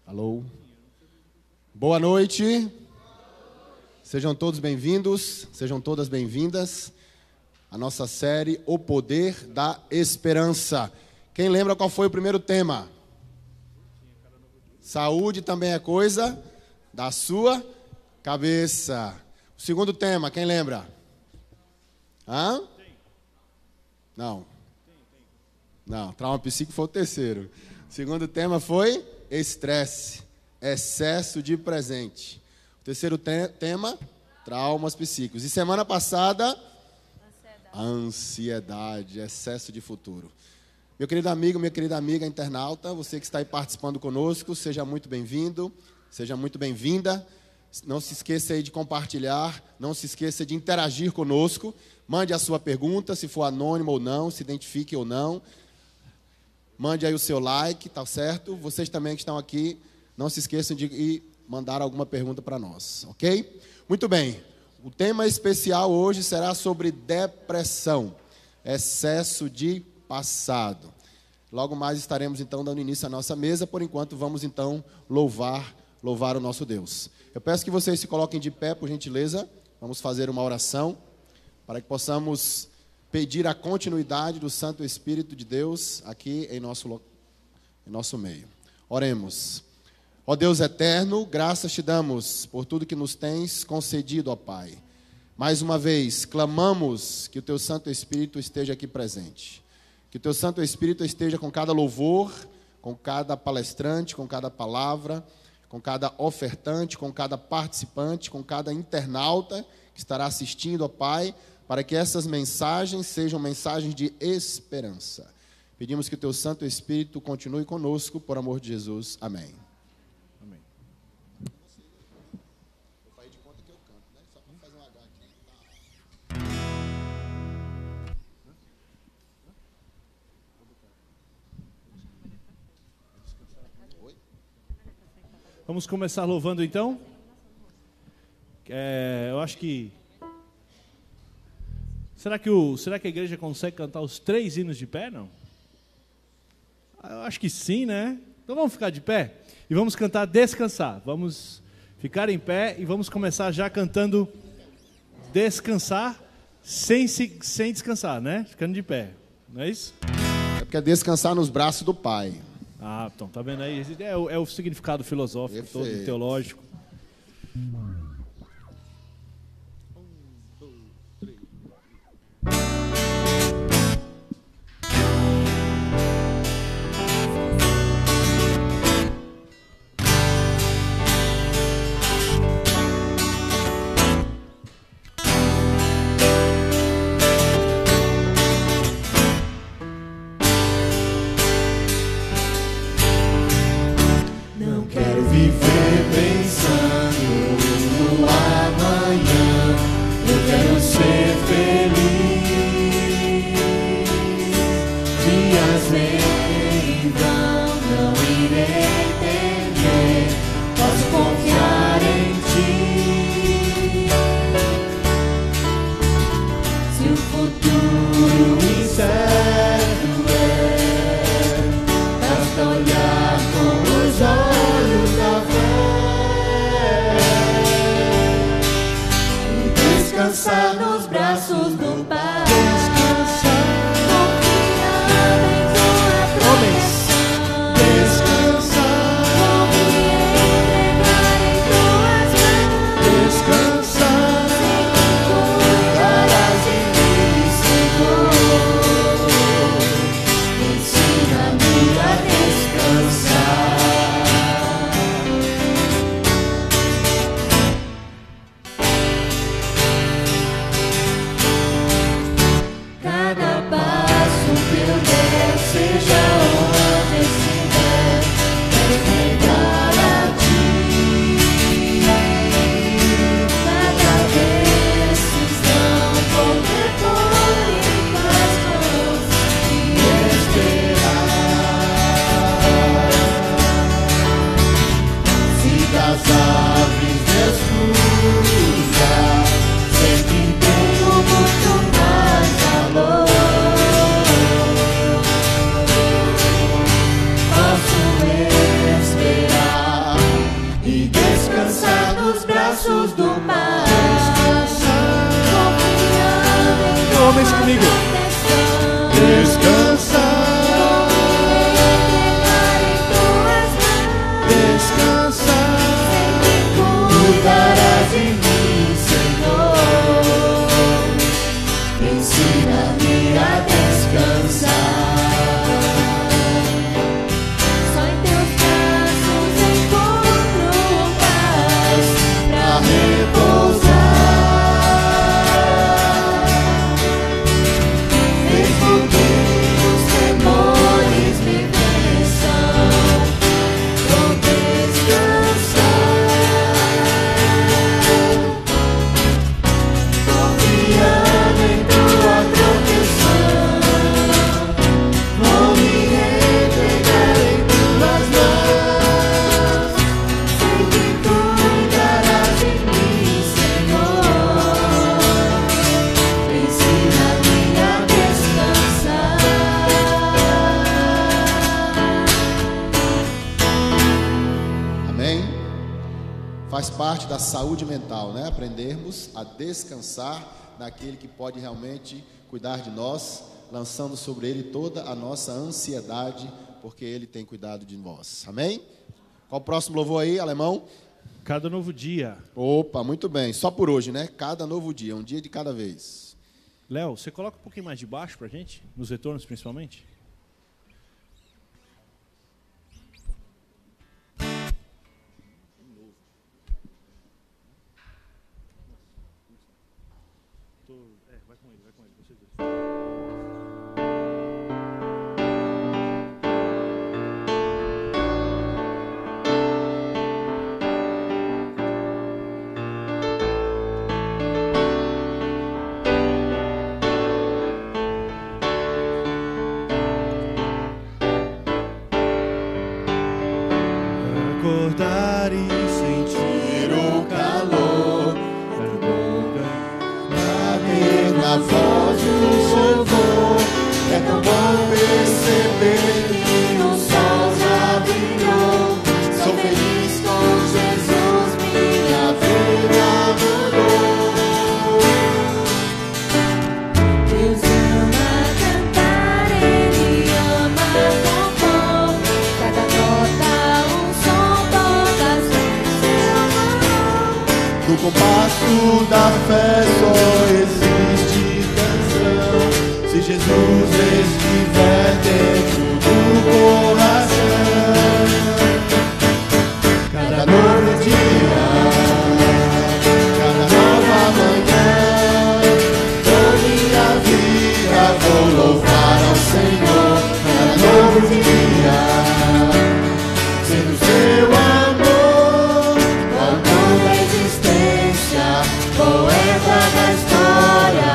Alô. Boa noite. Sejam todos bem-vindos, sejam todas bem-vindas à nossa série O Poder da Esperança. Quem lembra qual foi o primeiro tema? Saúde também é coisa da sua cabeça. O segundo tema, quem lembra? Hã? Não. Não, trauma psíquico foi o terceiro. O segundo tema foi estresse, excesso de presente. O terceiro tema, traumas psíquicos. E semana passada, ansiedade, excesso de futuro. Meu querido amigo, minha querida amiga internauta, você que está aí participando conosco, seja muito bem-vindo, seja muito bem-vinda. Não se esqueça aí de compartilhar, não se esqueça de interagir conosco. Mande a sua pergunta, se for anônimo ou não, se identifique ou não. Mande aí o seu like, tá certo? Vocês também que estão aqui, não se esqueçam de mandar alguma pergunta para nós, ok? Muito bem, o tema especial hoje será sobre depressão, excesso de passado. Logo mais estaremos então dando início à nossa mesa, por enquanto vamos então louvar o nosso Deus. Eu peço que vocês se coloquem de pé, por gentileza, vamos fazer uma oração, para que possamos pedir a continuidade do Santo Espírito de Deus aqui em nosso meio. Oremos. Ó Deus eterno, graças te damos por tudo que nos tens concedido, ó Pai. Mais uma vez, clamamos que o teu Santo Espírito esteja aqui presente. Que o teu Santo Espírito esteja com cada louvor, com cada palestrante, com cada palavra, com cada ofertante, com cada participante, com cada internauta que estará assistindo, ó Pai, para que essas mensagens sejam mensagens de esperança. Pedimos que o teu Santo Espírito continue conosco, por amor de Jesus. Amém. Amém. Eu falei de conta que eu canto, né? Só para fazer um H aqui. Oi? Vamos começar louvando então? Eu acho que... Será que a igreja consegue cantar os 3 hinos de pé, não? Eu acho que sim, né? Então vamos ficar de pé e vamos cantar Descansar. Vamos ficar em pé e vamos começar já cantando Descansar sem descansar, né? Ficando de pé, não é isso? É porque é descansar nos braços do Pai. Ah, então, tá vendo aí? É o significado filosófico, Perfeito. todo teológico. Não quero viver pensando descansar nos braços do Pai. Faz parte da saúde mental, né? Aprendermos a descansar naquele que pode realmente cuidar de nós, lançando sobre ele toda a nossa ansiedade, porque ele tem cuidado de nós. Amém? Qual o próximo louvor aí, alemão? Cada novo dia. Opa, muito bem. Só por hoje, né? Cada novo dia, um dia de cada vez. Léo, você coloca um pouquinho mais de baixo pra gente, nos retornos principalmente? Vai com ele, vocês dois. Acordar e sentir o calor na voz do louvor. É tão bom perceber que o sol já brilhou. Sou feliz com Jesus, minha vida mudou. Deus ama cantar, Ele ama compor. Cada nota um som, todas seu amor. No compasso da fé só existe canção, se Jesus estiver dentro do coração. Cada novo dia, cada nova manhã, toda minha vida vou louvar ao Senhor. Cada novo dia, sendo seu amor, o autor da existência, poeta da história,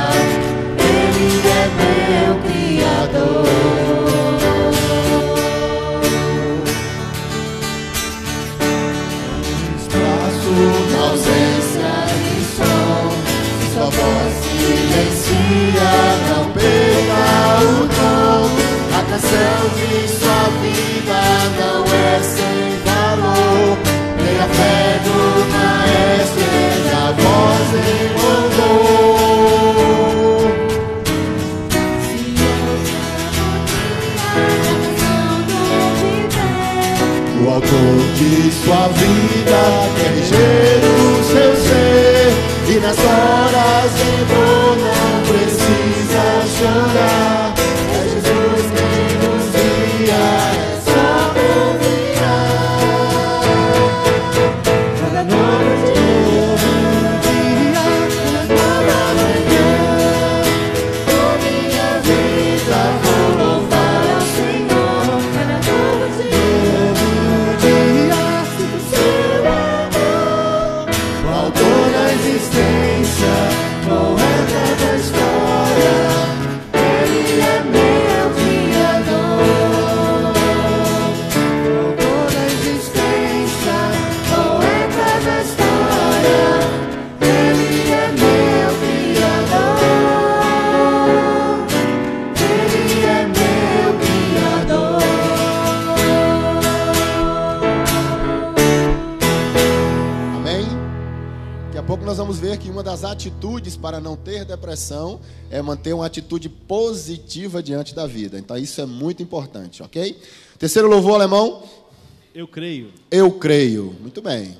Ele é meu Criador. Espaço na ausência de som, se sua voz silencia, não perca o tom. A canção de sua vida não é sem valor. Tenha fé no Maestro, ele a voz em louvor. nas horas de dor não precisa chorar. É Jesus quem nos guia, é só confiar. Cada noite um dia, cada manhã, com minha vida vou louvar ao Senhor. Cada noite dia, sinto seu amor, o autor da existência, poeta da história. Ele é meu Criador, autor da existência, poeta da história. Ele é meu Criador, Ele é meu Criador. Amém? Daqui a pouco nós vamos ver que uma das atitudes para não ter depressão é manter uma atitude positiva diante da vida. Então isso é muito importante, ok? Terceiro louvor, alemão. Eu creio. Eu creio. Muito bem.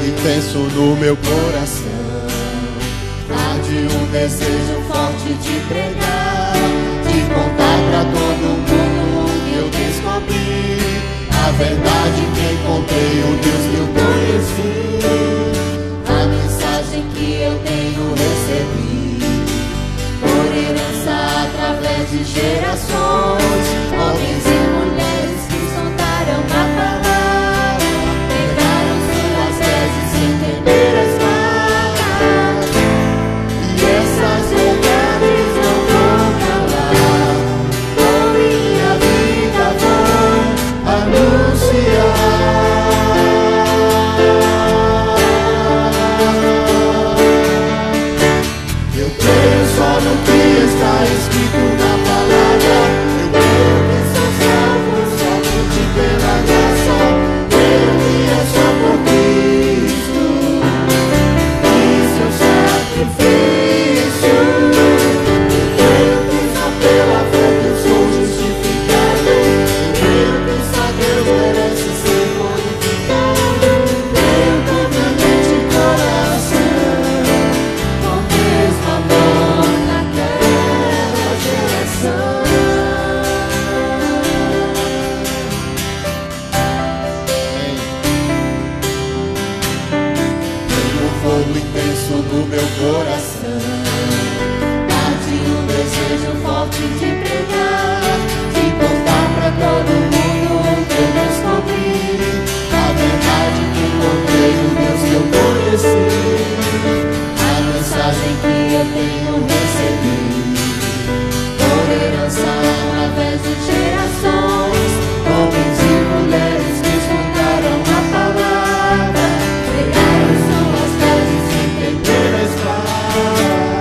E penso no meu coração, arde um desejo forte de pregar, de contar pra todo mundo o que eu descobri, a verdade que encontrei, o Deus que eu conheci, a mensagem que eu tenho recebido, por herança através de gerações, homens e mulheres que soltaram a palavra, pegaram suas vezes sem temer a espada, e essas verdades não vão calar, com minha vida vou anunciar. Eu creio só no que está escrito na palavra. Eu creio que sou salvo somente pela graça. Creio que é só por Cristo e seu sacrifício. Creio que só pela fé que eu sou justificado. Creio que só Deus merece ser glorificado. Creio com minha mente e coração, com mesmo amor naquela geração. Tenho um fogo intenso no meu coração, arde um desejo forte de pregar, de contar pra todo mundo o que eu descobri, a verdade que encontrei, o Deus que eu conheci, a mensagem que eu tenho recebido, por herança através de gerações, homens e mulheres que escutaram a palavra, pegaram suas vezes sem temer a espada,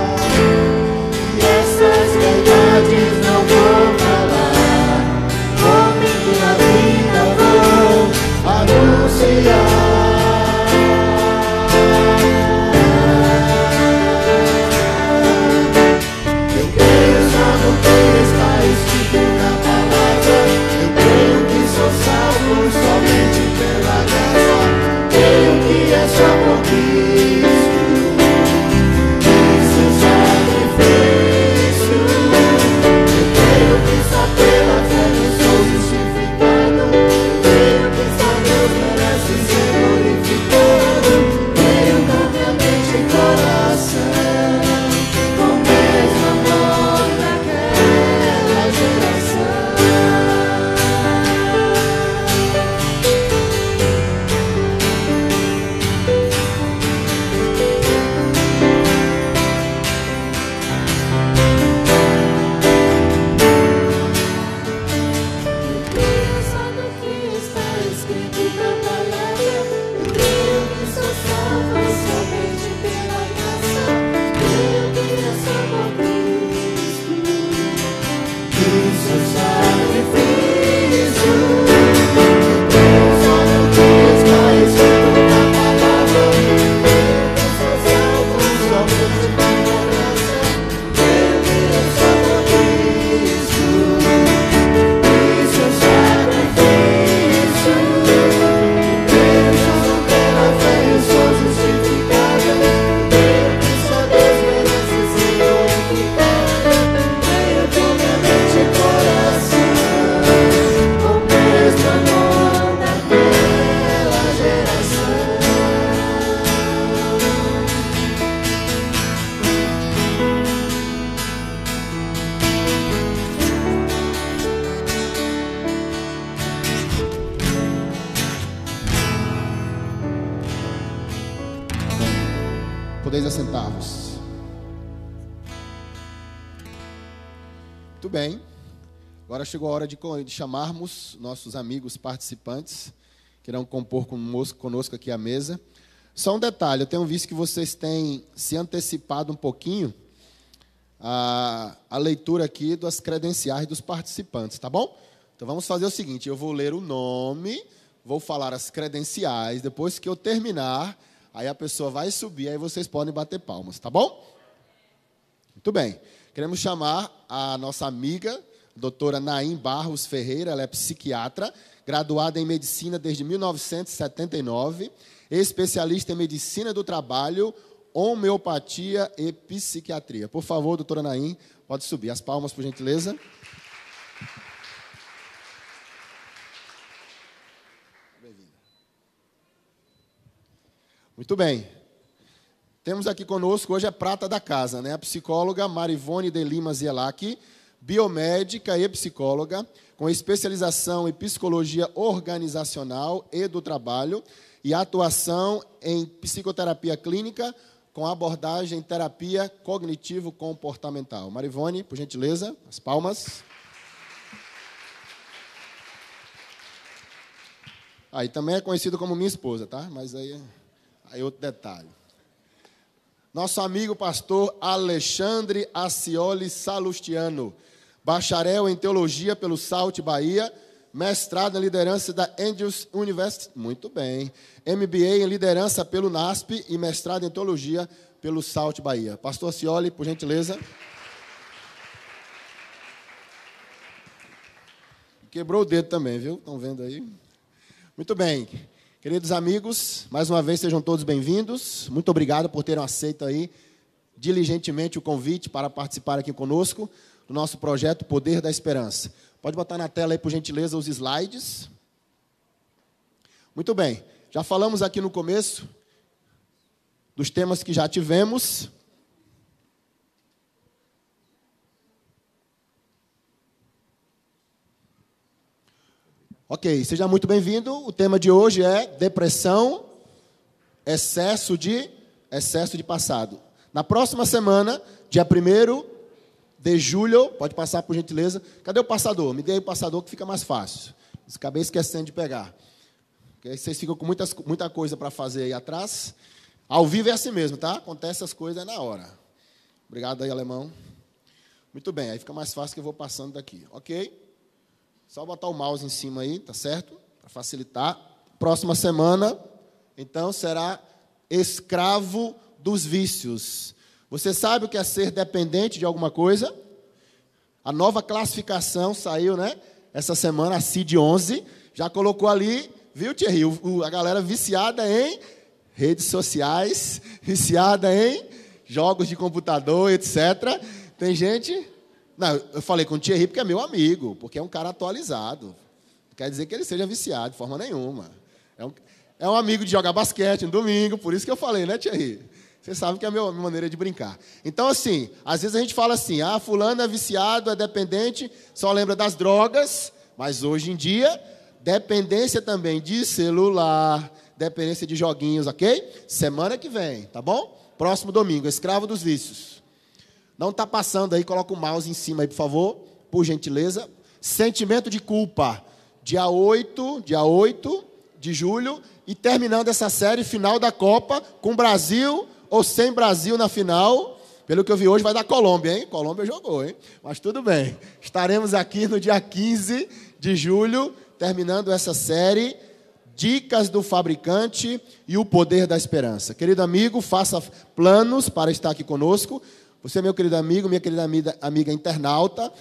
assentar-vos. Muito bem. Agora chegou a hora de chamarmos nossos amigos participantes, que irão compor conosco aqui à mesa. Só um detalhe, eu tenho visto que vocês têm se antecipado um pouquinho a leitura aqui das credenciais dos participantes, tá bom? Então vamos fazer o seguinte, eu vou ler o nome, vou falar as credenciais, depois que eu terminar, aí a pessoa vai subir, aí vocês podem bater palmas, tá bom? Muito bem. Queremos chamar a nossa amiga, doutora Naim Barros Ferreira, ela é psiquiatra, graduada em medicina desde 1979, especialista em medicina do trabalho, homeopatia e psiquiatria. Por favor, doutora Naim, pode subir. As palmas, por gentileza. Bem-vinda. Muito bem. Temos aqui conosco, hoje é prata da casa, né? A psicóloga Marivone de Lima Zielac, biomédica e psicóloga, com especialização em psicologia organizacional e do trabalho e atuação em psicoterapia clínica com abordagem terapia cognitivo-comportamental. Marivone, por gentileza, as palmas. Aí também é conhecido como minha esposa, tá? Mas aí outro detalhe. Nosso amigo pastor Alexandre Acioli Salustiano, bacharel em teologia pelo SALT Bahia, mestrado em liderança da Andrews University, muito bem, MBA em liderança pelo NASP e mestrado em teologia pelo SALT Bahia. Pastor Acioli, por gentileza. Quebrou o dedo também, viu? Estão vendo aí? Muito bem. Queridos amigos, mais uma vez sejam todos bem-vindos. Muito obrigado por terem aceito aí diligentemente o convite para participar aqui conosco do nosso projeto Poder da Esperança. Pode botar na tela aí, por gentileza, os slides. Muito bem. Já falamos aqui no começo dos temas que já tivemos. Ok, seja muito bem-vindo. O tema de hoje é depressão, excesso de passado. Na próxima semana, dia 1º de julho, pode passar por gentileza. Cadê o passador? Me dê aí o passador que fica mais fácil. Acabei esquecendo de pegar. Okay? Vocês ficam com muita coisa para fazer aí atrás. Ao vivo é assim mesmo, tá? Acontece as coisas na hora. Obrigado aí, alemão. Muito bem, aí fica mais fácil que eu vou passando daqui. Ok? Só botar o mouse em cima aí, tá certo? Para facilitar. Próxima semana, então, será escravo dos vícios. Você sabe o que é ser dependente de alguma coisa? A nova classificação saiu, né? Essa semana, a CID-11, já colocou ali, viu, Thierry? A galera viciada em redes sociais, viciada em jogos de computador, etc. Tem gente... Não, eu falei com o Thierry porque é meu amigo, porque é um cara atualizado. Não quer dizer que ele seja viciado, de forma nenhuma. É um amigo de jogar basquete no domingo, por isso que eu falei, né, Thierry? Você sabe que é a minha maneira de brincar. Então, assim, às vezes a gente fala assim, fulano é viciado, é dependente, só lembra das drogas, mas hoje em dia, dependência também de celular, dependência de joguinhos, ok? Semana que vem, tá bom? Próximo domingo, escravo dos vícios. Não está passando aí, coloca o mouse em cima aí, por favor, por gentileza. Sentimento de culpa, dia 8 de julho, e terminando essa série, final da Copa, com Brasil ou sem Brasil na final. Pelo que eu vi hoje, vai dar Colômbia, hein? Colômbia jogou, hein? Mas tudo bem. Estaremos aqui no dia 15 de julho, terminando essa série, Dicas do Fabricante e o Poder da Esperança. Querido amigo, faça planos para estar aqui conosco. Você, meu querido amigo, minha querida amiga internauta,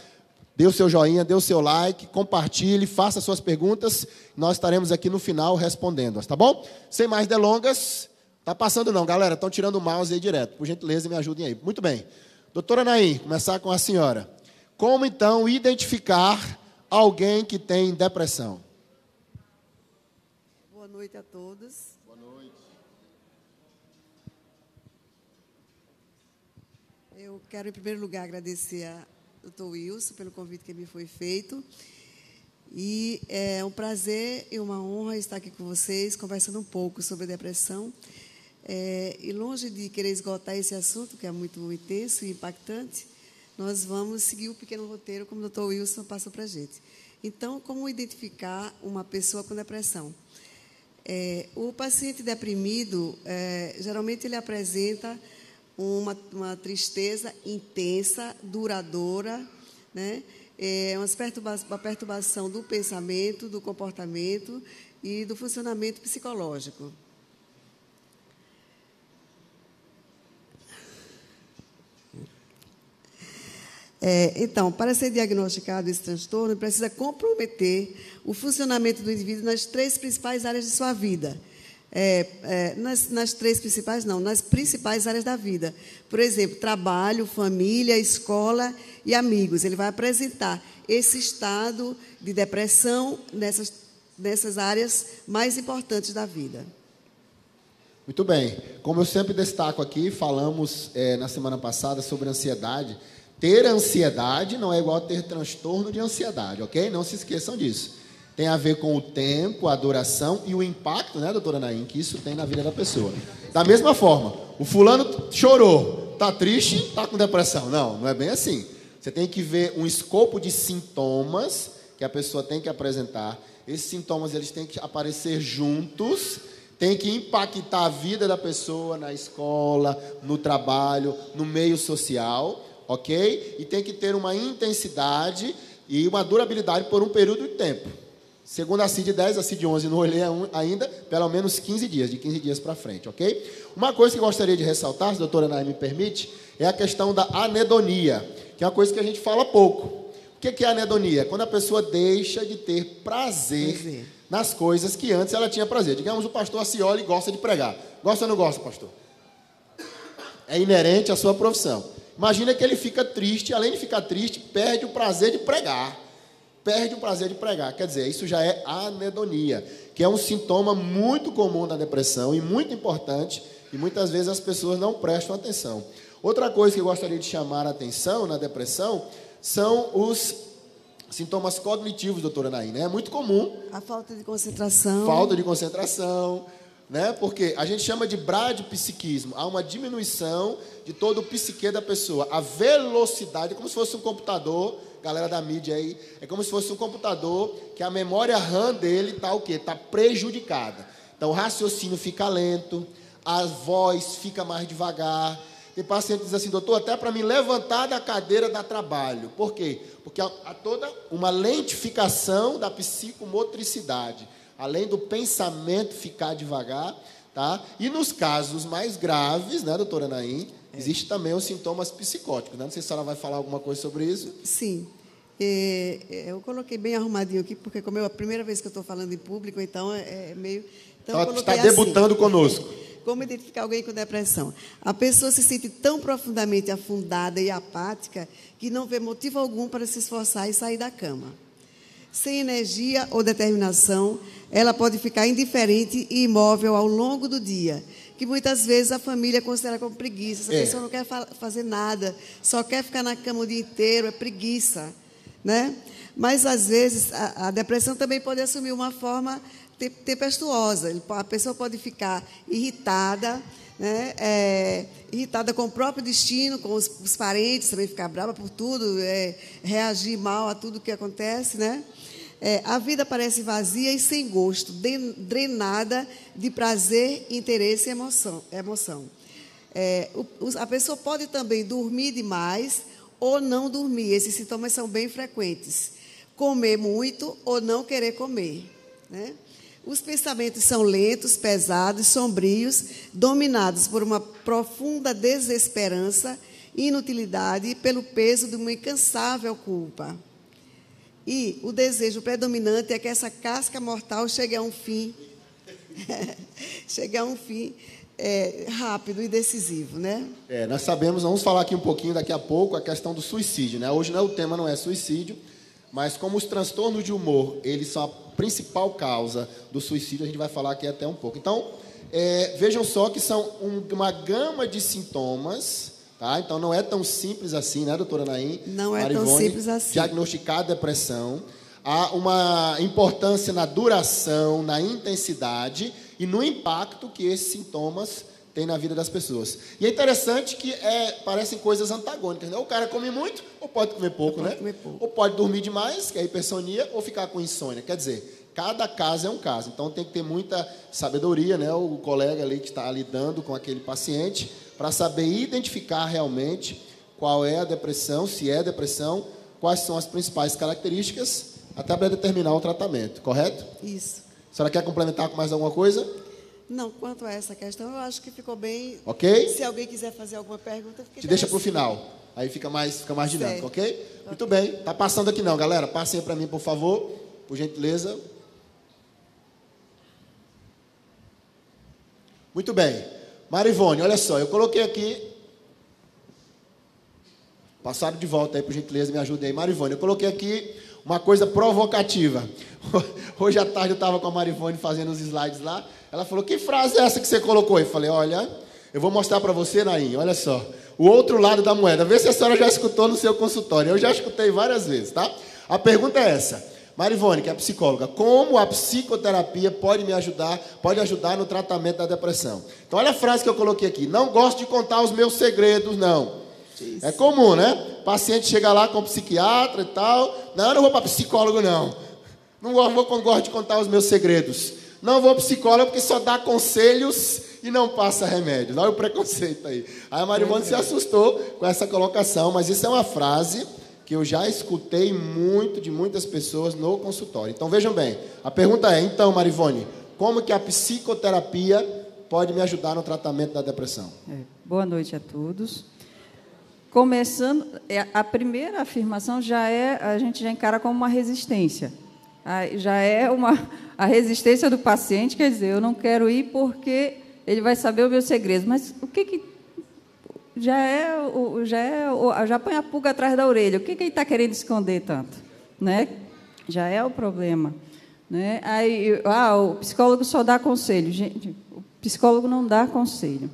dê o seu joinha, dê o seu like, compartilhe, faça suas perguntas. Nós estaremos aqui no final respondendo-as, tá bom? Sem mais delongas, tá passando não, galera, estão tirando o mouse aí direto. Por gentileza, me ajudem aí. Muito bem. Doutora Naim, começar com a senhora. Como, então, identificar alguém que tem depressão? Boa noite a todos. Boa noite. Eu quero, em primeiro lugar, agradecer a Dr. Wilson pelo convite que me foi feito. E é um prazer e uma honra estar aqui com vocês, conversando um pouco sobre a depressão. E longe de querer esgotar esse assunto, que é muito intenso e impactante, nós vamos seguir o pequeno roteiro, como o Dr. Wilson passou para a gente. Então, como identificar uma pessoa com depressão? O paciente deprimido, geralmente ele apresenta uma tristeza intensa, duradoura, né? Uma perturbação do pensamento, do comportamento e do funcionamento psicológico. Então, para ser diagnosticado esse transtorno, precisa comprometer o funcionamento do indivíduo nas 3 principais áreas de sua vida. Nas 3 principais, não, nas principais áreas da vida. Por exemplo, trabalho, família, escola e amigos. Ele vai apresentar esse estado de depressão nessas áreas mais importantes da vida. Muito bem. Como eu sempre destaco aqui, falamos na semana passada sobre ansiedade. Ter ansiedade não é igual a ter transtorno de ansiedade, ok? Não se esqueçam disso. Tem a ver com o tempo, a duração e o impacto, né, doutora Naim, que isso tem na vida da pessoa. Da mesma forma, o fulano chorou, está triste, está com depressão. Não, não é bem assim. Você tem que ver um escopo de sintomas que a pessoa tem que apresentar. Esses sintomas eles têm que aparecer juntos, tem que impactar a vida da pessoa na escola, no trabalho, no meio social, ok? E tem que ter uma intensidade e uma durabilidade por um período de tempo. Segundo a CID-10, a CID-11, não olhei ainda, pelo menos 15 dias, de 15 dias para frente, ok? Uma coisa que eu gostaria de ressaltar, se a doutora Naim me permite, é a questão da anedonia, que é uma coisa que a gente fala pouco. O que é anedonia? Quando a pessoa deixa de ter prazer nas coisas que antes ela tinha prazer. Digamos, o pastor Acioli gosta de pregar. Gosta ou não gosta, pastor? É inerente à sua profissão. Imagina que ele fica triste, além de ficar triste, perde o prazer de pregar. Perde o prazer de pregar. Quer dizer, isso já é anedonia, que é um sintoma muito comum da depressão e muito importante, e muitas vezes as pessoas não prestam atenção. Outra coisa que eu gostaria de chamar a atenção na depressão são os sintomas cognitivos, doutora Naim, né? É muito comum. A falta de concentração. Falta de concentração, né? Porque a gente chama de bradipsiquismo. Há uma diminuição de todo o psique da pessoa. A velocidade, é como se fosse um computador, galera da mídia aí, é como se fosse um computador que a memória RAM dele está o quê? Está prejudicada. Então o raciocínio fica lento, a voz fica mais devagar. Tem paciente que diz assim, doutor, até para me levantar da cadeira dá trabalho. Por quê? Porque há toda uma lentificação da psicomotricidade, além do pensamento ficar devagar, tá? E nos casos mais graves, né, doutora Naim, existe também os sintomas psicóticos, né? Não sei se a senhora vai falar alguma coisa sobre isso. Sim. Eu coloquei bem arrumadinho aqui, porque como é a primeira vez que eu estou falando em público, então é meio... Então, está debutando assim, conosco. Como identificar alguém com depressão? A pessoa se sente tão profundamente afundada e apática que não vê motivo algum para se esforçar e sair da cama. Sem energia ou determinação, ela pode ficar indiferente e imóvel ao longo do dia, que muitas vezes a família considera como preguiça. Essa pessoa não quer fazer nada, só quer ficar na cama o dia inteiro, é preguiça, né? Mas, às vezes, a depressão também pode assumir uma forma tempestuosa. A pessoa pode ficar irritada, né? Irritada com o próprio destino, com os parentes, também ficar brava por tudo, reagir mal a tudo que acontece, né? A vida parece vazia e sem gosto, drenada de prazer, interesse e emoção. A pessoa pode também dormir demais ou não dormir. Esses sintomas são bem frequentes. Comer muito ou não querer comer, né? Os pensamentos são lentos, pesados, sombrios, dominados por uma profunda desesperança, inutilidade e pelo peso de uma incansável culpa. E o desejo predominante é que essa casca mortal chegue a um fim, rápido e decisivo, né? Nós sabemos, vamos falar aqui um pouquinho daqui a pouco, a questão do suicídio, né? Hoje o tema não é suicídio, mas como os transtornos de humor, eles são a principal causa do suicídio, a gente vai falar aqui até um pouco. Então, vejam só que são uma gama de sintomas, tá? Então, não é tão simples assim, né, doutora Naim? Não é tão simples assim. Diagnosticar a depressão. Há uma importância na duração, na intensidade e no impacto que esses sintomas tem na vida das pessoas. E é interessante que parecem coisas antagônicas, né? Ou o cara come muito, ou pode comer pouco, né? Ou pode dormir demais, que é hipersonia, ou ficar com insônia. Quer dizer, cada caso é um caso. Então tem que ter muita sabedoria, né? O colega ali que está lidando com aquele paciente, para saber identificar realmente qual é a depressão, se é depressão, quais são as principais características, até para determinar o tratamento, correto? Isso. A senhora quer complementar com mais alguma coisa? Não, quanto a essa questão, eu acho que ficou bem. Ok? Se alguém quiser fazer alguma pergunta, fica Te deixa para o final. Aí fica mais dinâmico, ok? Ok. Muito bem. Tá passando aqui não, galera. Passem aí para mim, por favor. Por gentileza. Muito bem. Marivone, olha só. Eu coloquei aqui... Passaram de volta aí, por gentileza, me ajudem aí. Marivone, eu coloquei aqui uma coisa provocativa. Hoje à tarde eu estava com a Marivone fazendo os slides lá. Ela falou, que frase é essa que você colocou? Eu falei, olha, eu vou mostrar para você, Naim, olha só. O outro lado da moeda. Vê se a senhora já escutou no seu consultório. Eu já escutei várias vezes, tá? A pergunta é essa. Marivone, que é psicóloga, como a psicoterapia pode ajudar no tratamento da depressão? Então, olha a frase que eu coloquei aqui. Não gosto de contar os meus segredos, não. É comum, né? O paciente chega lá com o psiquiatra e tal. Não, eu não vou para psicólogo, não. Não gosto de contar os meus segredos. Não vou psicólogo porque só dá conselhos e não passa remédio. Olha o preconceito aí. Aí a Marivone se assustou com essa colocação, mas isso é uma frase que eu já escutei muito de muitas pessoas no consultório. Então vejam bem, a pergunta é, então Marivone, como que a psicoterapia pode me ajudar no tratamento da depressão? Boa noite a todos. Começando, a primeira afirmação a gente já encara como uma resistência. Já é a resistência do paciente, quer dizer, eu não quero ir porque ele vai saber o meu segredo. Mas o que já põe a pulga atrás da orelha. O que ele está querendo esconder tanto? Né? Já é o problema. Né? Aí, o psicólogo só dá conselho. Gente, o psicólogo não dá conselho.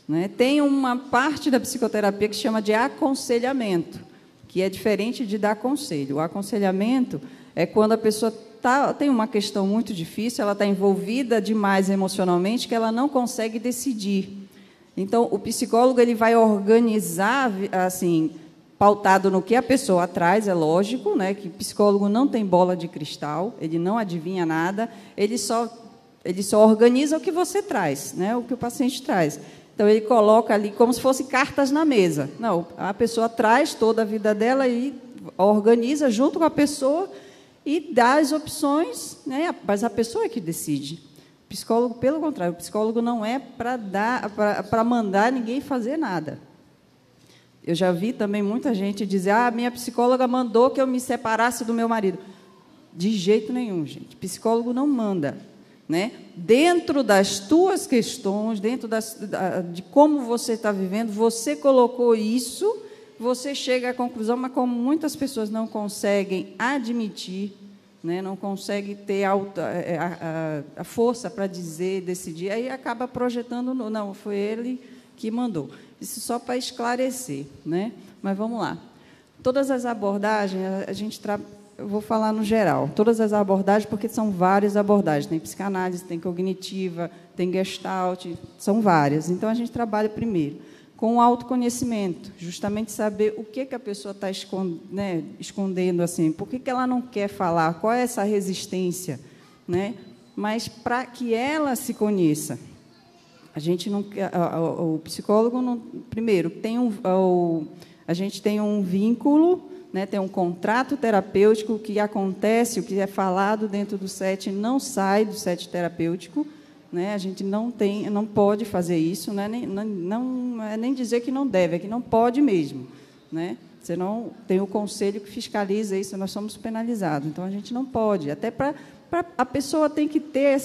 Né? Tem uma parte da psicoterapia que se chama de aconselhamento, que é diferente de dar conselho. O aconselhamento é quando a pessoa tem uma questão muito difícil, ela está envolvida demais emocionalmente, que ela não consegue decidir. Então, o psicólogo ele vai organizar, assim, pautado no que a pessoa traz, é lógico, né, que o psicólogo não tem bola de cristal, ele não adivinha nada, ele só organiza o que você traz, né, o que o paciente traz. Então, ele coloca ali como se fossem cartas na mesa. Não, a pessoa traz toda a vida dela e organiza junto com a pessoa e dá as opções, né, mas a pessoa é que decide. O psicólogo, pelo contrário, o psicólogo não é para mandar ninguém fazer nada. Eu já vi também muita gente dizer, minha psicóloga mandou que eu me separasse do meu marido. De jeito nenhum, gente. Psicólogo não manda. Né? Dentro das tuas questões, dentro de como você está vivendo, você colocou isso, você chega à conclusão, mas como muitas pessoas não conseguem admitir, né, não conseguem ter a força para dizer, decidir, aí acaba projetando, não, foi ele que mandou. Isso só para esclarecer, né? Mas vamos lá. Todas as abordagens, eu vou falar no geral, todas as abordagens, porque são várias abordagens, tem psicanálise, tem cognitiva, tem gestalt, são várias. Então, a gente trabalha primeiro com o autoconhecimento, justamente saber o que a pessoa está escondendo, assim, por que ela não quer falar, qual é essa resistência, né? Mas para que ela se conheça. A gente não, o psicólogo, não, primeiro, a gente tem um vínculo, né, tem um contrato terapêutico, o que acontece, o que é falado dentro do set não sai do set terapêutico, né, a gente não pode fazer isso, né, não é nem dizer que não deve, é que não pode mesmo, né, você não tem o conselho que fiscaliza isso, nós somos penalizados, então a gente não pode, até para a pessoa tem que ter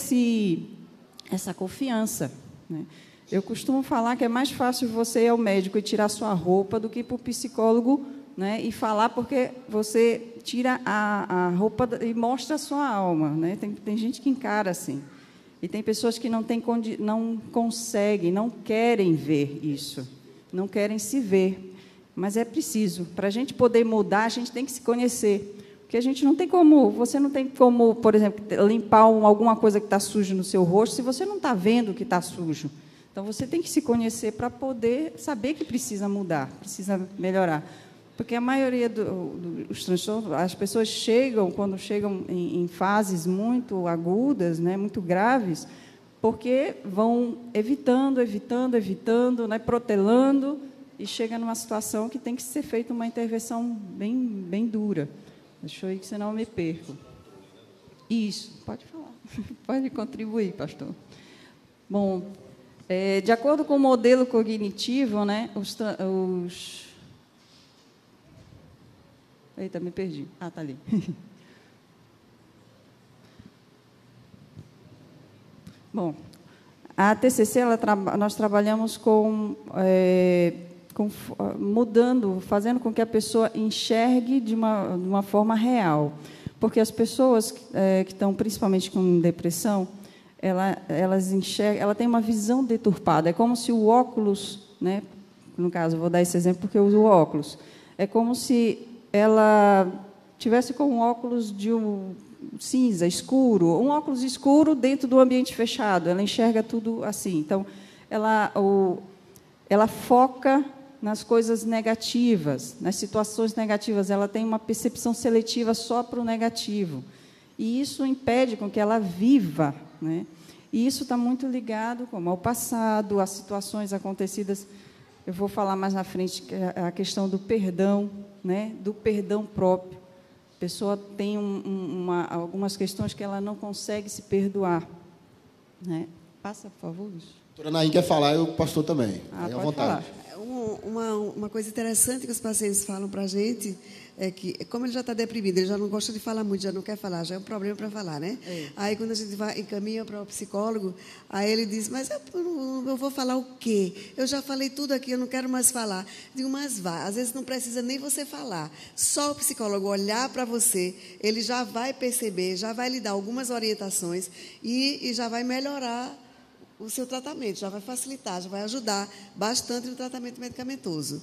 essa confiança, né. Eu costumo falar que é mais fácil você ir ao médico e tirar sua roupa do que para o psicólogo, né, e falar, porque você tira a roupa e mostra a sua alma, né? Tem gente que encara assim. E tem pessoas que não conseguem, não querem ver isso, não querem se ver. Mas é preciso. Para a gente poder mudar, a gente tem que se conhecer. Porque a gente não tem como, você não tem como, por exemplo, limpar alguma coisa que está suja no seu rosto se você não está vendo que está sujo. Então, você tem que se conhecer para poder saber que precisa mudar, precisa melhorar. Porque a maioria dos transtornos, as pessoas quando chegam em fases muito agudas, né, muito graves, porque vão evitando, né, protelando, e chega numa situação que tem que ser feita uma intervenção bem dura. Deixa eu ir, que senão eu me perco. Isso, pode falar. Pode contribuir, pastor. Bom, de acordo com o modelo cognitivo, né, Eita, me perdi. Ah, está ali. Bom, a TCC, nós trabalhamos mudando, fazendo com que a pessoa enxergue de uma forma real. Porque as pessoas que estão principalmente com depressão, elas enxergam, ela tem uma visão deturpada. É como se o óculos, né, no caso, vou dar esse exemplo porque eu uso o óculos, é como se ela tivesse com um óculos de cinza, escuro, um óculos escuro dentro do ambiente fechado. Ela enxerga tudo assim. Então, ela foca nas coisas negativas, nas situações negativas. Ela tem uma percepção seletiva só para o negativo. E isso impede com que ela viva, né? E isso está muito ligado ao passado, às situações acontecidas. Eu vou falar mais na frente a questão do perdão, né? Do perdão próprio. A pessoa tem algumas questões que ela não consegue se perdoar, né? Passa, por favor, isso. A doutora Naim quer falar e o pastor também. Aí à vontade. Falar. Uma coisa interessante que os pacientes falam para a gente é que, como ele já está deprimido, ele já não gosta de falar muito, já não quer falar, já é um problema para falar, né? É. Aí, quando a gente encaminha para o psicólogo, aí ele diz, mas eu vou falar o quê? Eu já falei tudo aqui, eu não quero mais falar. Digo, mas vá, às vezes não precisa nem você falar. Só o psicólogo olhar para você, ele já vai perceber, já vai lhe dar algumas orientações e já vai melhorar o seu tratamento, já vai facilitar, já vai ajudar bastante no tratamento medicamentoso.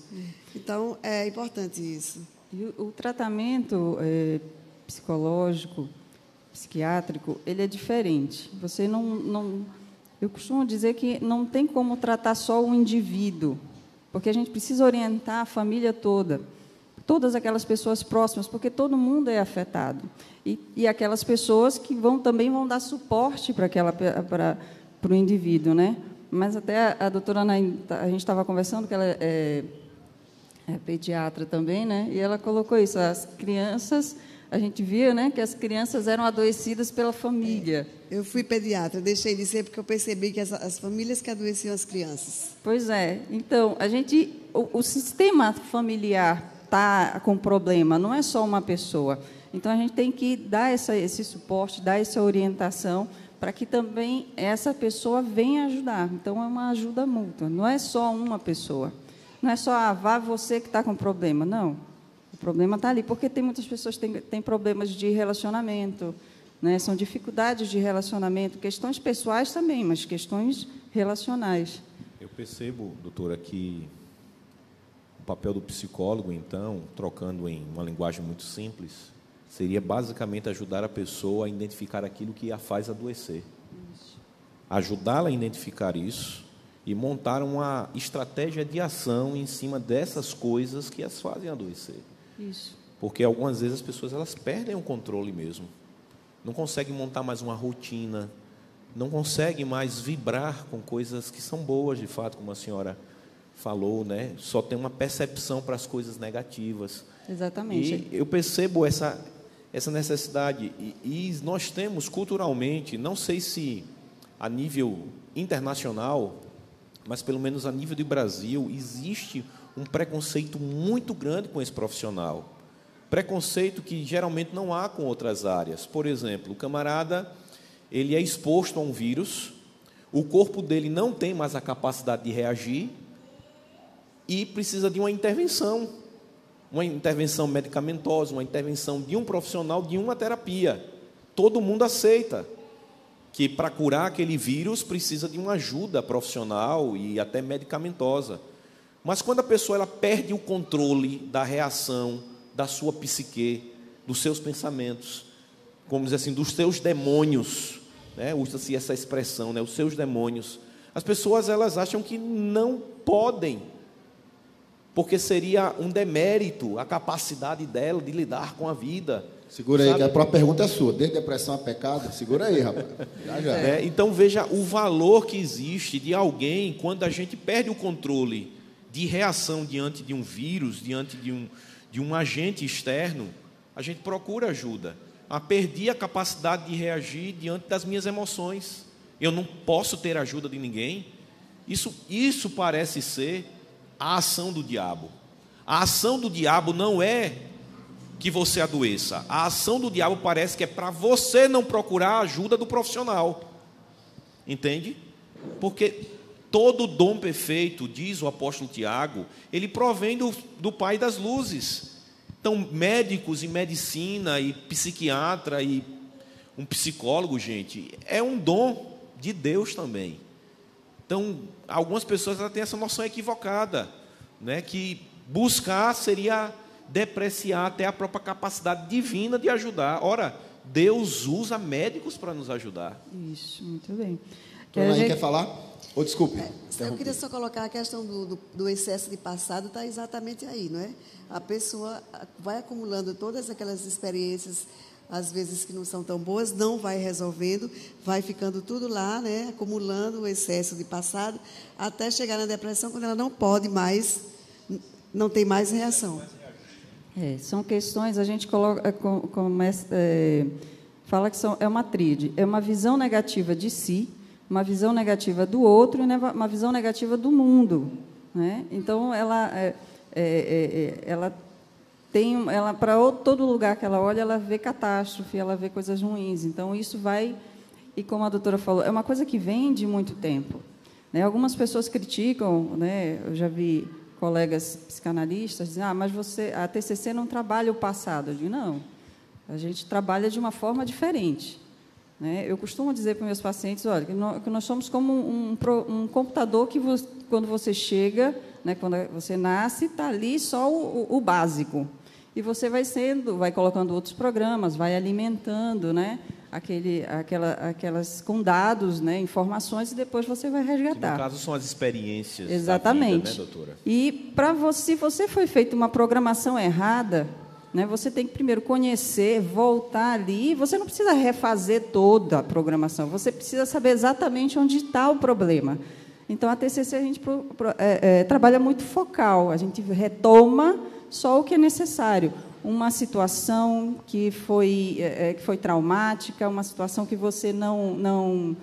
Então, é importante isso. E o tratamento psicológico, psiquiátrico, ele é diferente. Você não... Eu costumo dizer que não tem como tratar só o indivíduo, porque a gente precisa orientar a família toda, todas aquelas pessoas próximas, porque todo mundo é afetado. E aquelas pessoas que também vão dar suporte para o indivíduo, né? Mas até a doutora Naim, a gente estava conversando, que ela é pediatra também, né? E ela colocou isso, as crianças, a gente via, né, que as crianças eram adoecidas pela família. Eu fui pediatra, deixei de ser porque eu percebi que as famílias que adoeciam as crianças. Pois é. Então, o sistema familiar está com problema, não é só uma pessoa. Então, a gente tem que dar esse suporte, dar essa orientação, para que também essa pessoa venha ajudar. Então, é uma ajuda mútua, não é só uma pessoa. Não é só, vá você que está com problema. Não, o problema está ali, porque tem muitas pessoas que têm problemas de relacionamento, né? São dificuldades de relacionamento, questões pessoais também, mas questões relacionais. Eu percebo, doutora, que o papel do psicólogo, então, trocando em uma linguagem muito simples, seria basicamente ajudar a pessoa a identificar aquilo que a faz adoecer. Ajudá-la a identificar isso e montar uma estratégia de ação em cima dessas coisas que as fazem adoecer. Isso. Porque algumas vezes as pessoas elas perdem o controle mesmo. Não conseguem montar mais uma rotina, não conseguem mais vibrar com coisas que são boas, de fato, como a senhora falou, né? Só tem uma percepção para as coisas negativas. Exatamente. E eu percebo essa necessidade. E nós temos culturalmente, não sei se a nível internacional, mas pelo menos a nível do Brasil, existe um preconceito muito grande com esse profissional. Preconceito que geralmente não há com outras áreas. Por exemplo, o camarada, ele é exposto a um vírus, o corpo dele não tem mais a capacidade de reagir e precisa de uma intervenção medicamentosa, uma intervenção de um profissional, de uma terapia. Todo mundo aceita que para curar aquele vírus precisa de uma ajuda profissional e até medicamentosa. Mas quando a pessoa ela perde o controle da reação, da sua psique, dos seus pensamentos, como dizer assim, dos seus demônios, né? Usa-se essa expressão, né? Os seus demônios. As pessoas, elas acham que não podem, porque seria um demérito a capacidade dela de lidar com a vida. Segura aí, que a própria pergunta é sua. Desde depressão a pecado? Segura aí, rapaz. Já. Então, veja o valor que existe de alguém quando a gente perde o controle de reação diante de um vírus, diante de um agente externo, a gente procura ajuda. Perdi a capacidade de reagir diante das minhas emoções. Eu não posso ter ajuda de ninguém. Isso parece ser a ação do diabo. A ação do diabo não é que você adoeça. A ação do diabo parece que é para você não procurar a ajuda do profissional. Entende? Porque todo dom perfeito, diz o apóstolo Tiago, ele provém do Pai das luzes. Então, médicos e medicina e psiquiatra e um psicólogo, gente, é um dom de Deus também. Então, algumas pessoas têm essa noção equivocada, né, que buscar seria depreciar até a própria capacidade divina de ajudar. Ora, Deus usa médicos para nos ajudar. Isso, muito bem. Quer falar? Ou desculpe. Eu queria só colocar a questão do excesso de passado, está exatamente aí, não é? A pessoa vai acumulando todas aquelas experiências, às vezes que não são tão boas, não vai resolvendo, vai ficando tudo lá, né? Acumulando o excesso de passado, até chegar na depressão, quando ela não pode mais, não tem mais reação. São questões, a gente fala que é uma tríade, é uma visão negativa de si, uma visão negativa do outro e uma visão negativa do mundo, né? Então, ela para todo lugar que ela olha, ela vê catástrofe, ela vê coisas ruins. Então, isso vai, e como a doutora falou, é uma coisa que vem de muito tempo, né? Algumas pessoas criticam, né? Eu já vi colegas psicanalistas dizem, mas a TCC não trabalha o passado. Eu digo, não, a gente trabalha de uma forma diferente, né? Eu costumo dizer para os meus pacientes, olha, que nós somos como um computador que quando você chega, né, quando você nasce, está ali só o básico. E você vai colocando outros programas, vai alimentando, né, aquelas com dados, né, informações, e depois você vai resgatar. Que, no caso, são as experiências. Exatamente. Da vida, né, doutora? E se você foi feita uma programação errada, né, você tem que primeiro conhecer, voltar ali. Você não precisa refazer toda a programação, você precisa saber exatamente onde está o problema. Então, a TCC a gente trabalha muito focal, a gente retoma só o que é necessário. Uma situação que foi traumática, uma situação que você não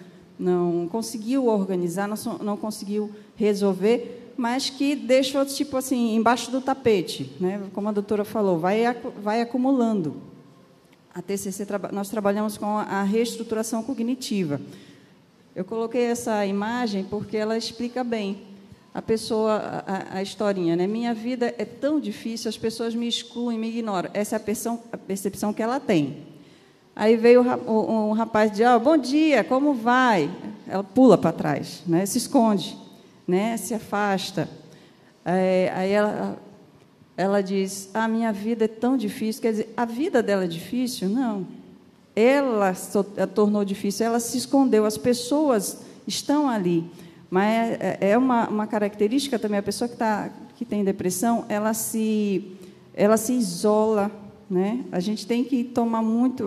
conseguiu organizar, não conseguiu resolver, mas que deixou, tipo assim, embaixo do tapete, né? Como a doutora falou, vai acumulando. A TCC, nós trabalhamos com a reestruturação cognitiva. Eu coloquei essa imagem porque ela explica bem a historinha, né? Minha vida é tão difícil, as pessoas me excluem, me ignoram. Essa é a percepção que ela tem. Aí veio um rapaz e diz, bom dia, como vai? Ela pula para trás, né? Se esconde, né? Se afasta. Aí ela diz, minha vida é tão difícil. Quer dizer, a vida dela é difícil? Não. Ela tornou difícil, ela se escondeu, as pessoas estão ali. Mas é uma característica também, a pessoa que tem depressão, ela se isola, né? A gente tem que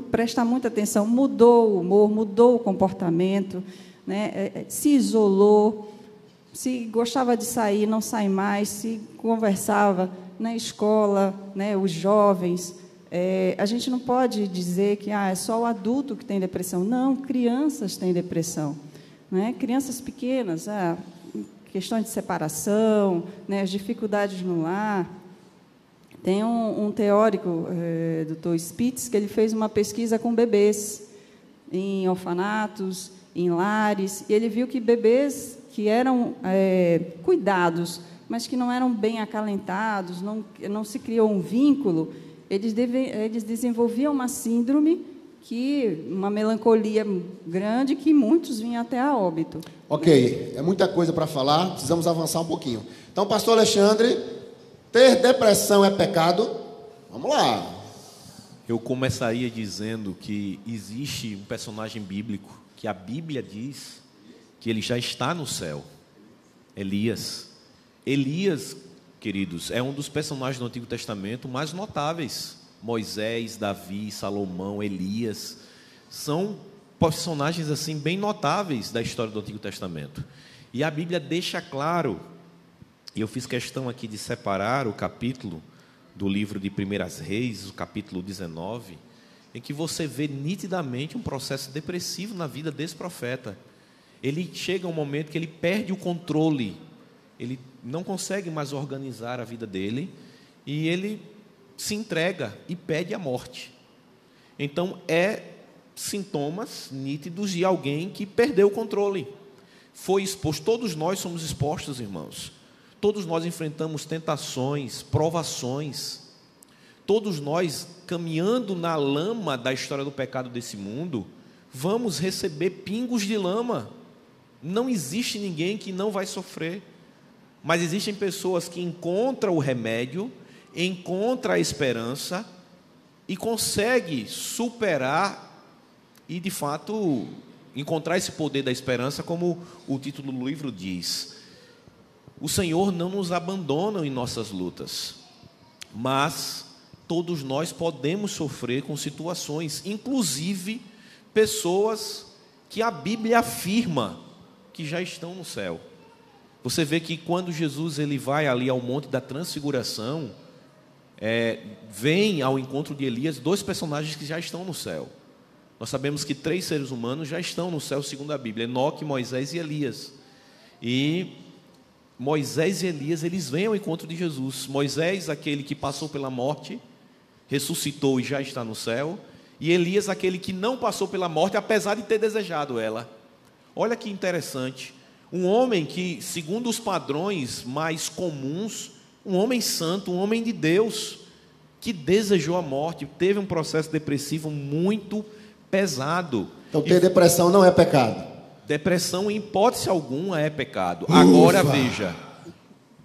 prestar muita atenção. Mudou o humor, mudou o comportamento, né? Se isolou, se gostava de sair, não sai mais, se conversava na escola, né? Os jovens. A gente não pode dizer que é só o adulto que tem depressão. Não, crianças têm depressão, né? Crianças pequenas, questões de separação, né? As dificuldades no lar. Tem um teórico, Dr. Spitz, que ele fez uma pesquisa com bebês em orfanatos, em lares, e ele viu que bebês que eram cuidados, mas que não eram bem acalentados, não se criou um vínculo, eles desenvolviam uma síndrome, uma melancolia grande, que muitos vinham até a óbito. Ok, é muita coisa para falar, precisamos avançar um pouquinho. Então, pastor Alexandre, ter depressão é pecado? Vamos lá. Eu começaria dizendo que existe um personagem bíblico que a Bíblia diz que ele já está no céu. Elias. Elias, queridos, é um dos personagens do Antigo Testamento mais notáveis. Moisés, Davi, Salomão, Elias, são personagens assim bem notáveis da história do Antigo Testamento. E a Bíblia deixa claro, e eu fiz questão aqui de separar o capítulo do livro de 1 Reis, o capítulo 19, em que você vê nitidamente um processo depressivo na vida desse profeta. Ele chega a um momento que ele perde o controle, ele não consegue mais organizar a vida dele, e ele se entrega e pede a morte. Então, sintomas nítidos de alguém que perdeu o controle. Foi exposto. Todos nós somos expostos, irmãos. Todos nós enfrentamos tentações, provações. Todos nós, caminhando na lama da história do pecado desse mundo, vamos receber pingos de lama. Não existe ninguém que não vai sofrer. Mas existem pessoas que encontram o remédio, encontra a esperança e consegue superar e, de fato, encontrar esse poder da esperança, como o título do livro diz. O Senhor não nos abandona em nossas lutas, mas todos nós podemos sofrer com situações, inclusive pessoas que a Bíblia afirma que já estão no céu. Você vê que quando Jesus ele vai ali ao Monte da Transfiguração, vem ao encontro de Elias 2 personagens que já estão no céu. Nós sabemos que 3 seres humanos já estão no céu, segundo a Bíblia: Enoque, Moisés e Elias. E Moisés e Elias, eles vêm ao encontro de Jesus. Moisés, aquele que passou pela morte, ressuscitou e já está no céu. E Elias, aquele que não passou pela morte, apesar de ter desejado ela. Olha que interessante. Um homem que, segundo os padrões mais comuns, um homem santo, um homem de Deus, que desejou a morte, teve um processo depressivo muito pesado. Então ter depressão não é pecado? Depressão, em hipótese alguma, é pecado. Agora, veja,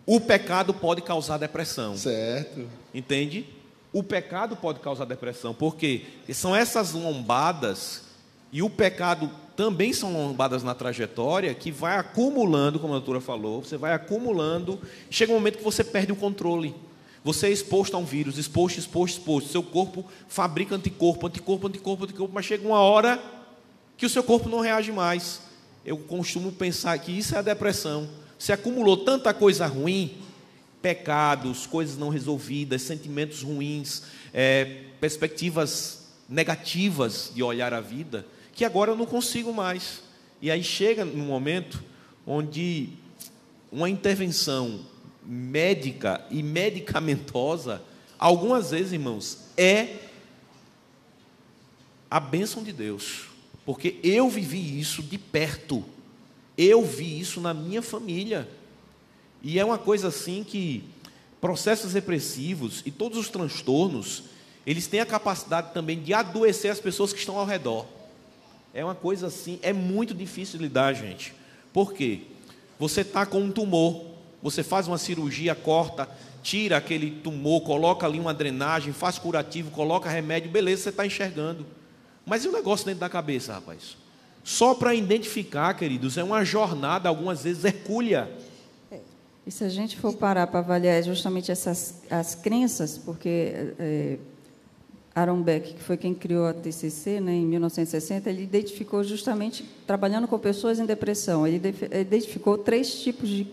o pecado pode causar depressão. Certo. Entende? O pecado pode causar depressão, porque são essas lombadas, e o pecado também são lombadas na trajetória, que vai acumulando, como a doutora falou, você vai acumulando, chega um momento que você perde o controle. Você é exposto a um vírus, exposto. Seu corpo fabrica anticorpo, mas chega uma hora que o seu corpo não reage mais. Eu costumo pensar que isso é a depressão. Você acumulou tanta coisa ruim, pecados, coisas não resolvidas, sentimentos ruins, perspectivas negativas de olhar a vida, que agora eu não consigo mais. E aí chega num momento onde uma intervenção médica e medicamentosa, algumas vezes, irmãos, é a bênção de Deus. Porque eu vivi isso de perto. Eu vi isso na minha família. E é uma coisa assim que processos depressivos e todos os transtornos, eles têm a capacidade também de adoecer as pessoas que estão ao redor. É uma coisa assim, é muito difícil de lidar, gente. Por quê? Você está com um tumor, você faz uma cirurgia, corta, tira aquele tumor, coloca ali uma drenagem, faz curativo, coloca remédio, beleza, você está enxergando. Mas e o negócio dentro da cabeça, rapaz? Só para identificar, queridos, é uma jornada, algumas vezes, hercúlea. E se a gente for parar para avaliar justamente as crenças, porque Aaron Beck, que foi quem criou a TCC, né, em 1960, ele identificou justamente, trabalhando com pessoas em depressão, ele identificou 3 tipos de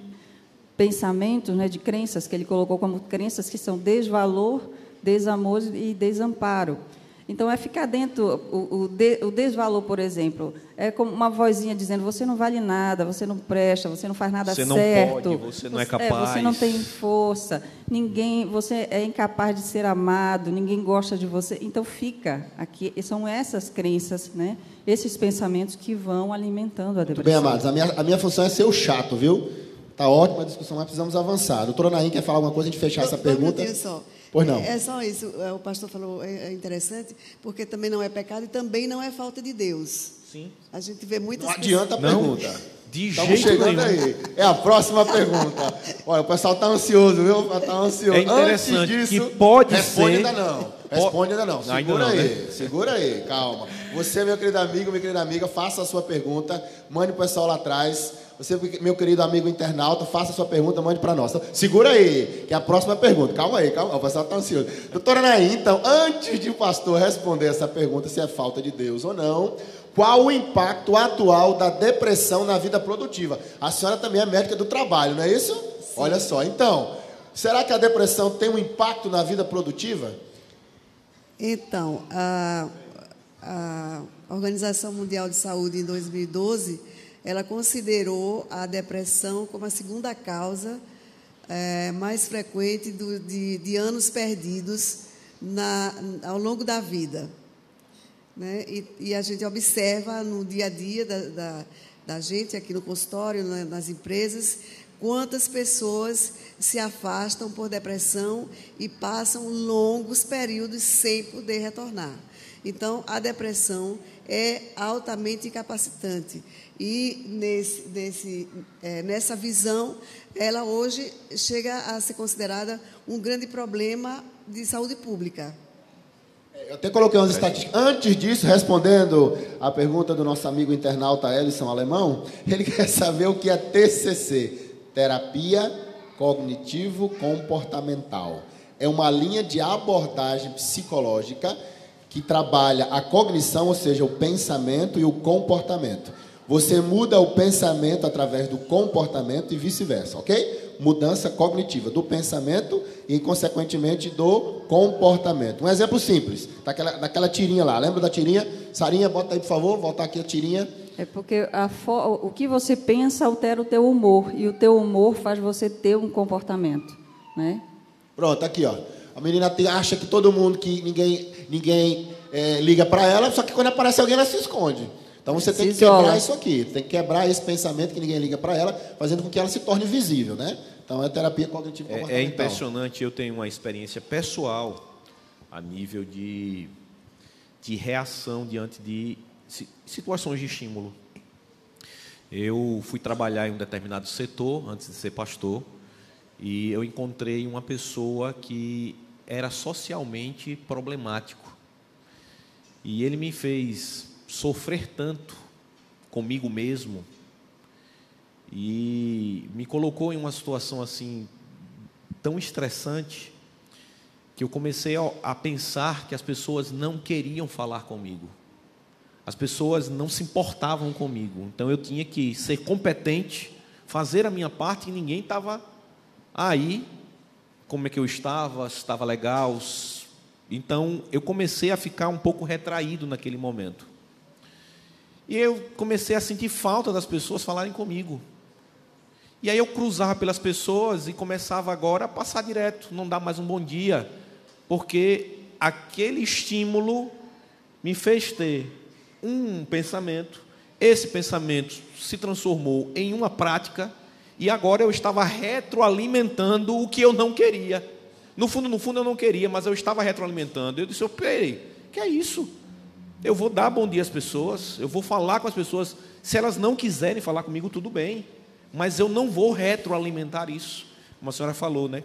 pensamentos, né, de crenças, que ele colocou como crenças que são desvalor, desamor e desamparo. Então, é ficar dentro, o desvalor, por exemplo, é como uma vozinha dizendo: você não vale nada, você não presta, você não faz nada certo. Você não pode, você não é capaz. Você não tem força, você é incapaz de ser amado, ninguém gosta de você. Então, fica aqui, são essas crenças, né, esses pensamentos que vão alimentando a depressão. Muito bem, amados, a minha função é ser o chato, viu? Está ótima a discussão, mas precisamos avançar. A doutora Naim quer falar alguma coisa, a gente fechar essa pergunta? Só. Pois não. É só isso, o pastor falou, é interessante, porque também não é pecado e também não é falta de Deus. Sim. A gente vê muitas Não adianta a pergunta. De Estamos jeito chegando nenhum. aí. É a próxima pergunta. Olha, o pessoal está ansioso, viu? Está ansioso. É interessante Antes disso, que pode responde ser... ainda não. Responde ainda não. Segura Ainda não, aí. né? Segura aí, calma. Você, meu querido amigo, minha querida amiga, faça a sua pergunta. Mande para o pessoal lá atrás. Você, meu querido amigo internauta, faça a sua pergunta, mande para nós. Então, segura aí, que é a próxima pergunta. Calma aí, calma. O pessoal está ansioso. Doutora Anaí, então, antes de o pastor responder essa pergunta, se é falta de Deus ou não, qual o impacto atual da depressão na vida produtiva? A senhora também é médica do trabalho, não é isso? Sim. Olha só, então, será que a depressão tem um impacto na vida produtiva? Então, a Organização Mundial de Saúde, em 2012, ela considerou a depressão como a segunda causa mais frequente de anos perdidos ao longo da vida. Né? E a gente observa no dia a dia da gente, aqui no consultório, nas empresas, quantas pessoas se afastam por depressão e passam longos períodos sem poder retornar. Então, a depressão é altamente incapacitante. E nessa visão, ela hoje chega a ser considerada um grande problema de saúde pública. Eu até coloquei umas estatísticas. Antes disso, respondendo a pergunta do nosso amigo internauta Ellison Alemão, ele quer saber o que é TCC, Terapia Cognitivo-Comportamental. É uma linha de abordagem psicológica que trabalha a cognição, ou seja, o pensamento e o comportamento. Você muda o pensamento através do comportamento e vice-versa, ok? Mudança cognitiva do pensamento e, consequentemente, do comportamento. Um exemplo simples, daquela tirinha lá. Lembra da tirinha? Sarinha, bota aí, por favor, volta aqui a tirinha. É porque o que você pensa altera o teu humor, e o teu humor faz você ter um comportamento, né? Pronto, aqui, ó. A menina acha que todo mundo, que ninguém liga para ela, só que quando aparece alguém, ela se esconde. Então você tem que quebrar isso aqui, tem que quebrar esse pensamento que ninguém liga para ela, fazendo com que ela se torne visível, né? Então é terapia cognitivo-comportamental. É impressionante, eu tenho uma experiência pessoal a nível de reação diante de situações de estímulo. Eu fui trabalhar em um determinado setor antes de ser pastor e eu encontrei uma pessoa que era socialmente problemático e ele me fez sofrer tanto comigo mesmo e me colocou em uma situação assim tão estressante que eu comecei a pensar que as pessoas não queriam falar comigo. As pessoas não se importavam comigo. Então eu tinha que ser competente, fazer a minha parte e ninguém estava aí. Como é que eu estava? Se estava legal? Então eu comecei a ficar um pouco retraído naquele momento. E eu comecei a sentir falta das pessoas falarem comigo. E aí eu cruzava pelas pessoas e começava agora a passar direto, não dar mais um bom dia, porque aquele estímulo me fez ter um pensamento, esse pensamento se transformou em uma prática e agora eu estava retroalimentando o que eu não queria. No fundo eu não queria, mas eu estava retroalimentando. Eu disse, peraí, que é isso? Eu vou dar bom dia às pessoas, eu vou falar com as pessoas. Se elas não quiserem falar comigo, tudo bem. Mas eu não vou retroalimentar isso. Como a senhora falou, né?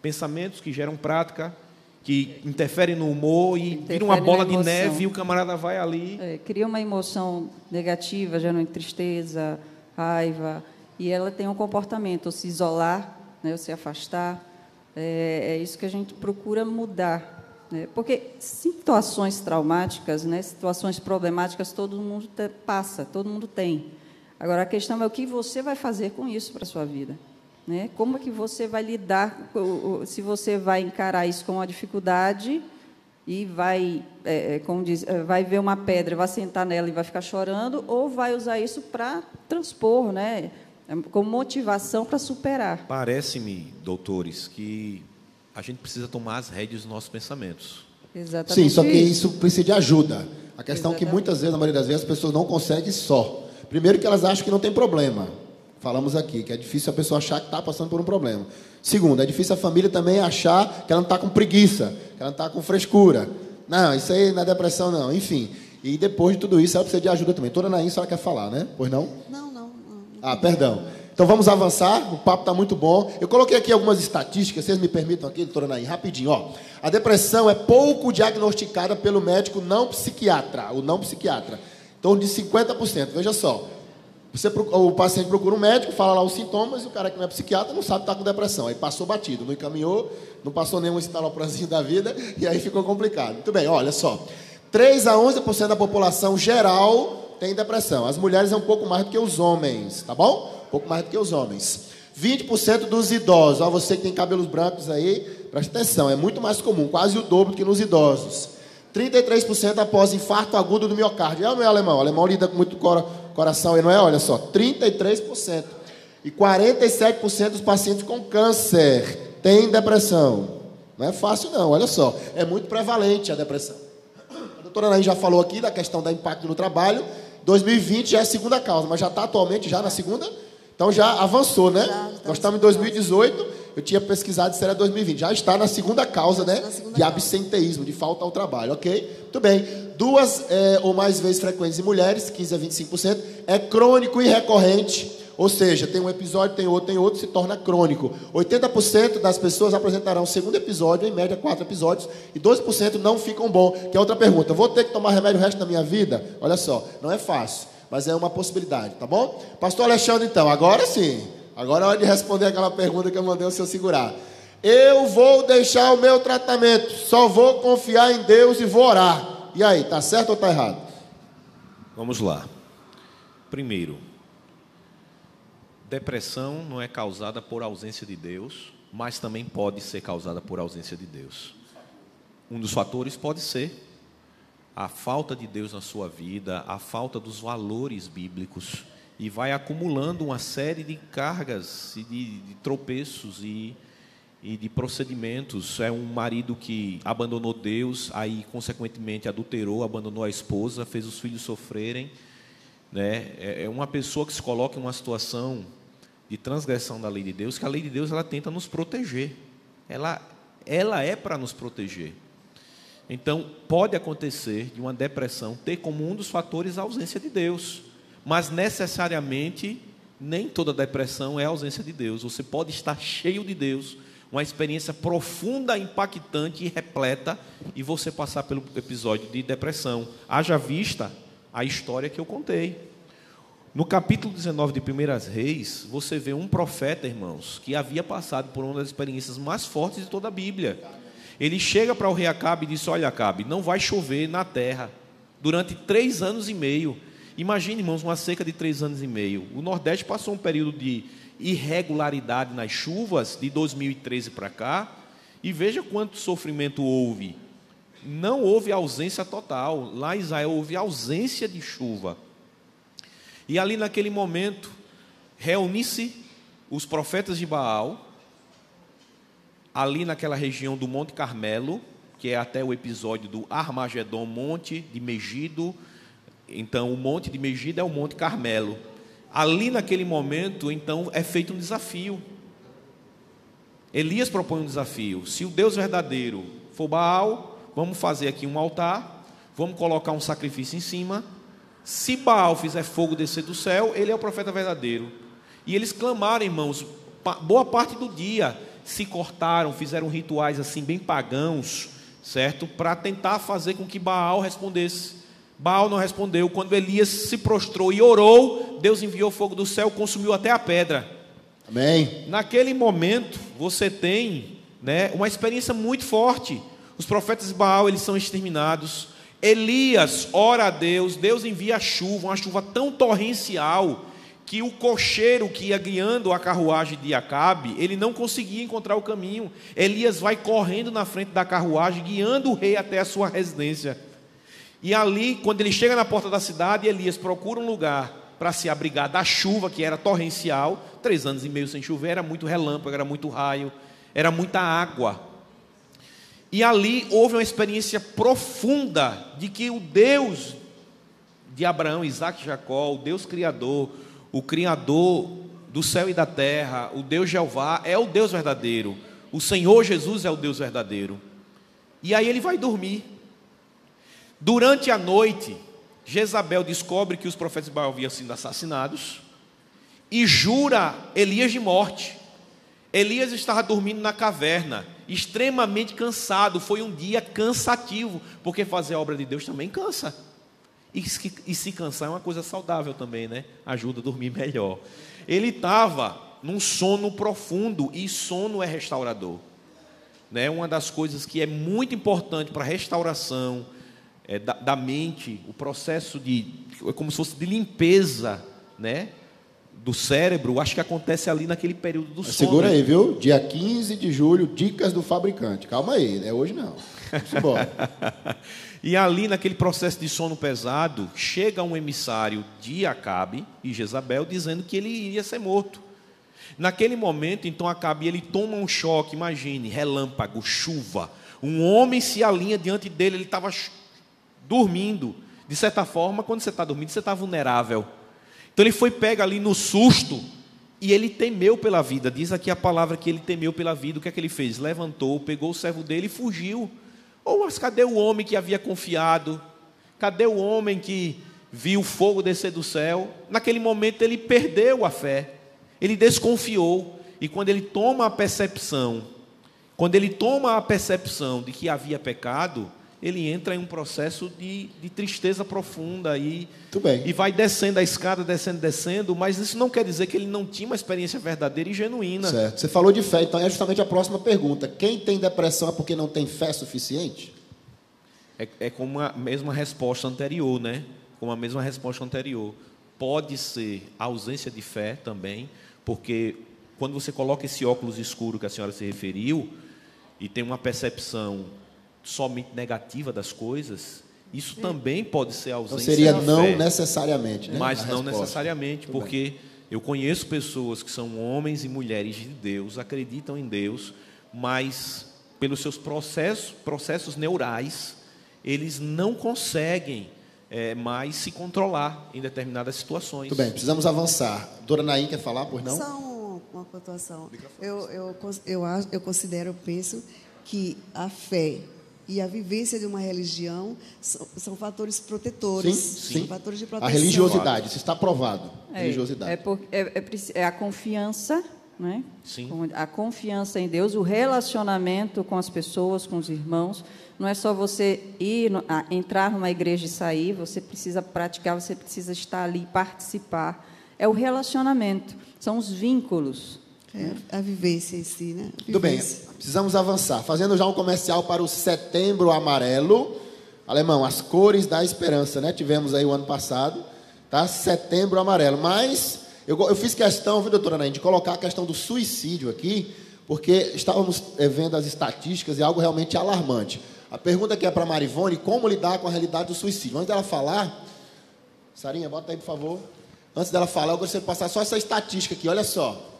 Pensamentos que geram prática, que interferem no humor e vira uma bola de neve e o camarada vai ali. Cria uma emoção negativa, gerando tristeza, raiva. E ela tem um comportamento, ou se isolar, né, ou se afastar. É isso que a gente procura mudar. Porque situações traumáticas, né, situações problemáticas, todo mundo passa, todo mundo tem. Agora, a questão é o que você vai fazer com isso para a sua vida. Né? Como é que você vai lidar, se você vai encarar isso com uma dificuldade e vai, como diz, vai ver uma pedra, vai sentar nela e vai ficar chorando, ou vai usar isso para transpor, né, como motivação para superar. Parece-me, doutores, que a gente precisa tomar as rédeas dos nossos pensamentos. Exatamente. Sim, só que isso precisa de ajuda. A questão é que muitas vezes, na maioria das vezes, as pessoas não conseguem só. Primeiro que elas acham que não tem problema. Falamos aqui, que é difícil a pessoa achar que está passando por um problema. Segundo, é difícil a família também achar que ela não está com preguiça, que ela não está com frescura. Não, isso aí não é depressão, não. Enfim, e depois de tudo isso, ela precisa de ajuda também. Toda Anaí, a senhora quer falar, né? Pois não? Não. Perdão. Então vamos avançar, o papo está muito bom. Eu coloquei aqui algumas estatísticas, vocês me permitam aqui, doutora Anaí, rapidinho. Ó. A depressão é pouco diagnosticada pelo médico não psiquiatra, o não psiquiatra. Em torno de 50%. Veja só, o paciente procura um médico, fala lá os sintomas, e o cara que não é psiquiatra não sabe que está com depressão. Aí passou batido, não encaminhou, não passou nenhum estalopramzinho da vida, e aí ficou complicado. Muito bem, olha só. 3 a 11% da população geral tem depressão. As mulheres é um pouco mais do que os homens, tá bom? Um pouco mais do que os homens. 20% dos idosos, ó, você que tem cabelos brancos aí, preste atenção, é muito mais comum, quase o dobro do que nos idosos. 33% após infarto agudo do miocárdio. Não é alemão? O alemão lida com muito coração, não é? Olha só, 33%. E 47% dos pacientes com câncer têm depressão. Não é fácil não, olha só. É muito prevalente a depressão. A doutora Anaí já falou aqui da questão do impacto no trabalho. 2020 já é a segunda causa, mas já está atualmente já na segunda? Então já avançou, né? Nós estamos em 2018, eu tinha pesquisado se era 2020. Já está na segunda causa, né? De absenteísmo, de falta ao trabalho, ok? Muito bem. 2 ou mais vezes frequentes em mulheres, 15 a 25%, é crônico e recorrente, ou seja, tem um episódio, tem outro, se torna crônico. 80% das pessoas apresentarão o segundo episódio, em média 4 episódios, e 12% não ficam bom. Que é outra pergunta, vou ter que tomar remédio o resto da minha vida? Olha só, não é fácil, mas é uma possibilidade, tá bom? Pastor Alexandre, então, agora sim, agora é hora de responder aquela pergunta que eu mandei o senhor segurar. Eu vou deixar o meu tratamento, só vou confiar em Deus e vou orar. E aí, tá certo ou tá errado? Vamos lá. Primeiro, depressão não é causada por ausência de Deus, mas também pode ser causada por ausência de Deus. Um dos fatores pode ser a falta de Deus na sua vida, a falta dos valores bíblicos, e vai acumulando uma série de cargas e de tropeços e de procedimentos. É um marido que abandonou Deus, aí consequentemente adulterou, abandonou a esposa, fez os filhos sofrerem, né? É uma pessoa que se coloca em uma situação de transgressão da lei de Deus, que a lei de Deus ela tenta nos proteger, ela é para nos proteger. Então pode acontecer de uma depressão ter como um dos fatores a ausência de Deus, mas necessariamente nem toda depressão é a ausência de Deus. Você pode estar cheio de Deus, uma experiência profunda, impactante e repleta, e você passar pelo episódio de depressão. Haja vista a história que eu contei. No capítulo 19 de 1 Reis, você vê um profeta, irmãos, que havia passado por uma das experiências mais fortes de toda a Bíblia. Ele chega para o rei Acabe e diz: olha, Acabe, não vai chover na terra durante 3 anos e meio. Imagine, irmãos, uma seca de 3 anos e meio. O Nordeste passou um período de irregularidade nas chuvas de 2013 para cá, e veja quanto sofrimento houve. Não houve ausência total. Lá em Israel houve ausência de chuva. E ali naquele momento, reúne-se os profetas de Baal, ali naquela região do Monte Carmelo, que é até o episódio do Armagedon, Monte de Megido. Então, o Monte de Megido é o Monte Carmelo. Ali naquele momento, então, é feito um desafio. Elias propõe um desafio. Se o Deus verdadeiro for Baal, vamos fazer aqui um altar, vamos colocar um sacrifício em cima. Se Baal fizer fogo descer do céu, ele é o profeta verdadeiro. E eles clamaram, irmãos, boa parte do dia, se cortaram, fizeram rituais assim bem pagãos, certo? Para tentar fazer com que Baal respondesse. Baal não respondeu. Quando Elias se prostrou e orou, Deus enviou fogo do céu, consumiu até a pedra. Amém. Naquele momento, você tem, né, uma experiência muito forte. Os profetas de Baal, eles são exterminados. Elias ora a Deus, Deus envia a chuva, uma chuva tão torrencial, que o cocheiro que ia guiando a carruagem de Acabe, ele não conseguia encontrar o caminho. Elias vai correndo na frente da carruagem, guiando o rei até a sua residência. E ali, quando ele chega na porta da cidade, Elias procura um lugar para se abrigar da chuva, que era torrencial. 3 anos e meio sem chover, era muito relâmpago, era muito raio, era muita água. E ali houve uma experiência profunda de que o Deus de Abraão, Isaac e Jacó, o Deus Criador, o Criador do céu e da terra, o Deus Jeová, é o Deus verdadeiro. O Senhor Jesus é o Deus verdadeiro. E aí ele vai dormir. Durante a noite, Jezabel descobre que os profetas de Baal haviam sido assassinados, e jura Elias de morte. Elias estava dormindo na caverna, extremamente cansado. Foi um dia cansativo, porque fazer a obra de Deus também cansa. E se cansar é uma coisa saudável também, né? Ajuda a dormir melhor. Ele estava num sono profundo, e sono é restaurador, né? Uma das coisas que é muito importante para a restauração da mente, o processo é como se fosse de limpeza, né, do cérebro, acho que acontece ali naquele período do sono. Segura aí, viu? Dia 15 de julho, dicas do fabricante. Calma aí, não é hoje não. Vamos embora. E ali, naquele processo de sono pesado, chega um emissário de Acabe e Jezabel dizendo que ele iria ser morto. Naquele momento, então, Acabe, ele toma um choque, imagine, relâmpago, chuva. Um homem se alinha diante dele, ele estava dormindo. De certa forma, quando você está dormindo, você está vulnerável. Então, ele foi pego ali no susto e ele temeu pela vida. Diz aqui a palavra que ele temeu pela vida. O que é que ele fez? Levantou, pegou o servo dele e fugiu. Mas cadê o homem que havia confiado? Cadê o homem que viu o fogo descer do céu? Naquele momento ele perdeu a fé, ele desconfiou. E quando ele toma a percepção de que havia pecado, ele entra em um processo de tristeza profunda e vai descendo a escada, descendo, mas isso não quer dizer que ele não tinha uma experiência verdadeira e genuína. Certo. Você falou de fé, então é justamente a próxima pergunta. Quem tem depressão é porque não tem fé suficiente? É como a mesma resposta anterior, né? Como a mesma resposta anterior. Pode ser a ausência de fé também, porque quando você coloca esse óculos escuro que a senhora se referiu e tem uma percepção somente negativa das coisas, isso também pode ser a ausência então seria da não fé, necessariamente, né? mas não necessariamente, porque eu conheço pessoas que são homens e mulheres de Deus, acreditam em Deus, mas pelos seus processos neurais, eles não conseguem mais se controlar em determinadas situações. Muito bem, precisamos avançar. Dona Naim quer falar, pois não? Só uma pontuação. Eu considero, penso, que a fé e a vivência de uma religião são fatores protetores. Sim. São fatores de proteção. A religiosidade, isso está provado. Religiosidade. É a confiança, né? Sim. A confiança em Deus, o relacionamento com as pessoas, com os irmãos. Não é só você entrar numa igreja e sair, você precisa praticar, você precisa estar ali, participar. É o relacionamento, são os vínculos. A vivência em si, né? Muito bem, precisamos avançar. Fazendo já um comercial para o Setembro Amarelo. Alemão, as cores da esperança, né? Tivemos aí o ano passado, tá? Setembro Amarelo. Mas eu fiz questão, viu, doutora Naim, de colocar a questão do suicídio aqui, porque estávamos vendo as estatísticas e algo realmente alarmante. A pergunta que é para a Marivone, como lidar com a realidade do suicídio? Antes dela falar, Sarinha, bota aí, por favor. Antes dela falar, eu gostaria de passar só essa estatística aqui, olha só.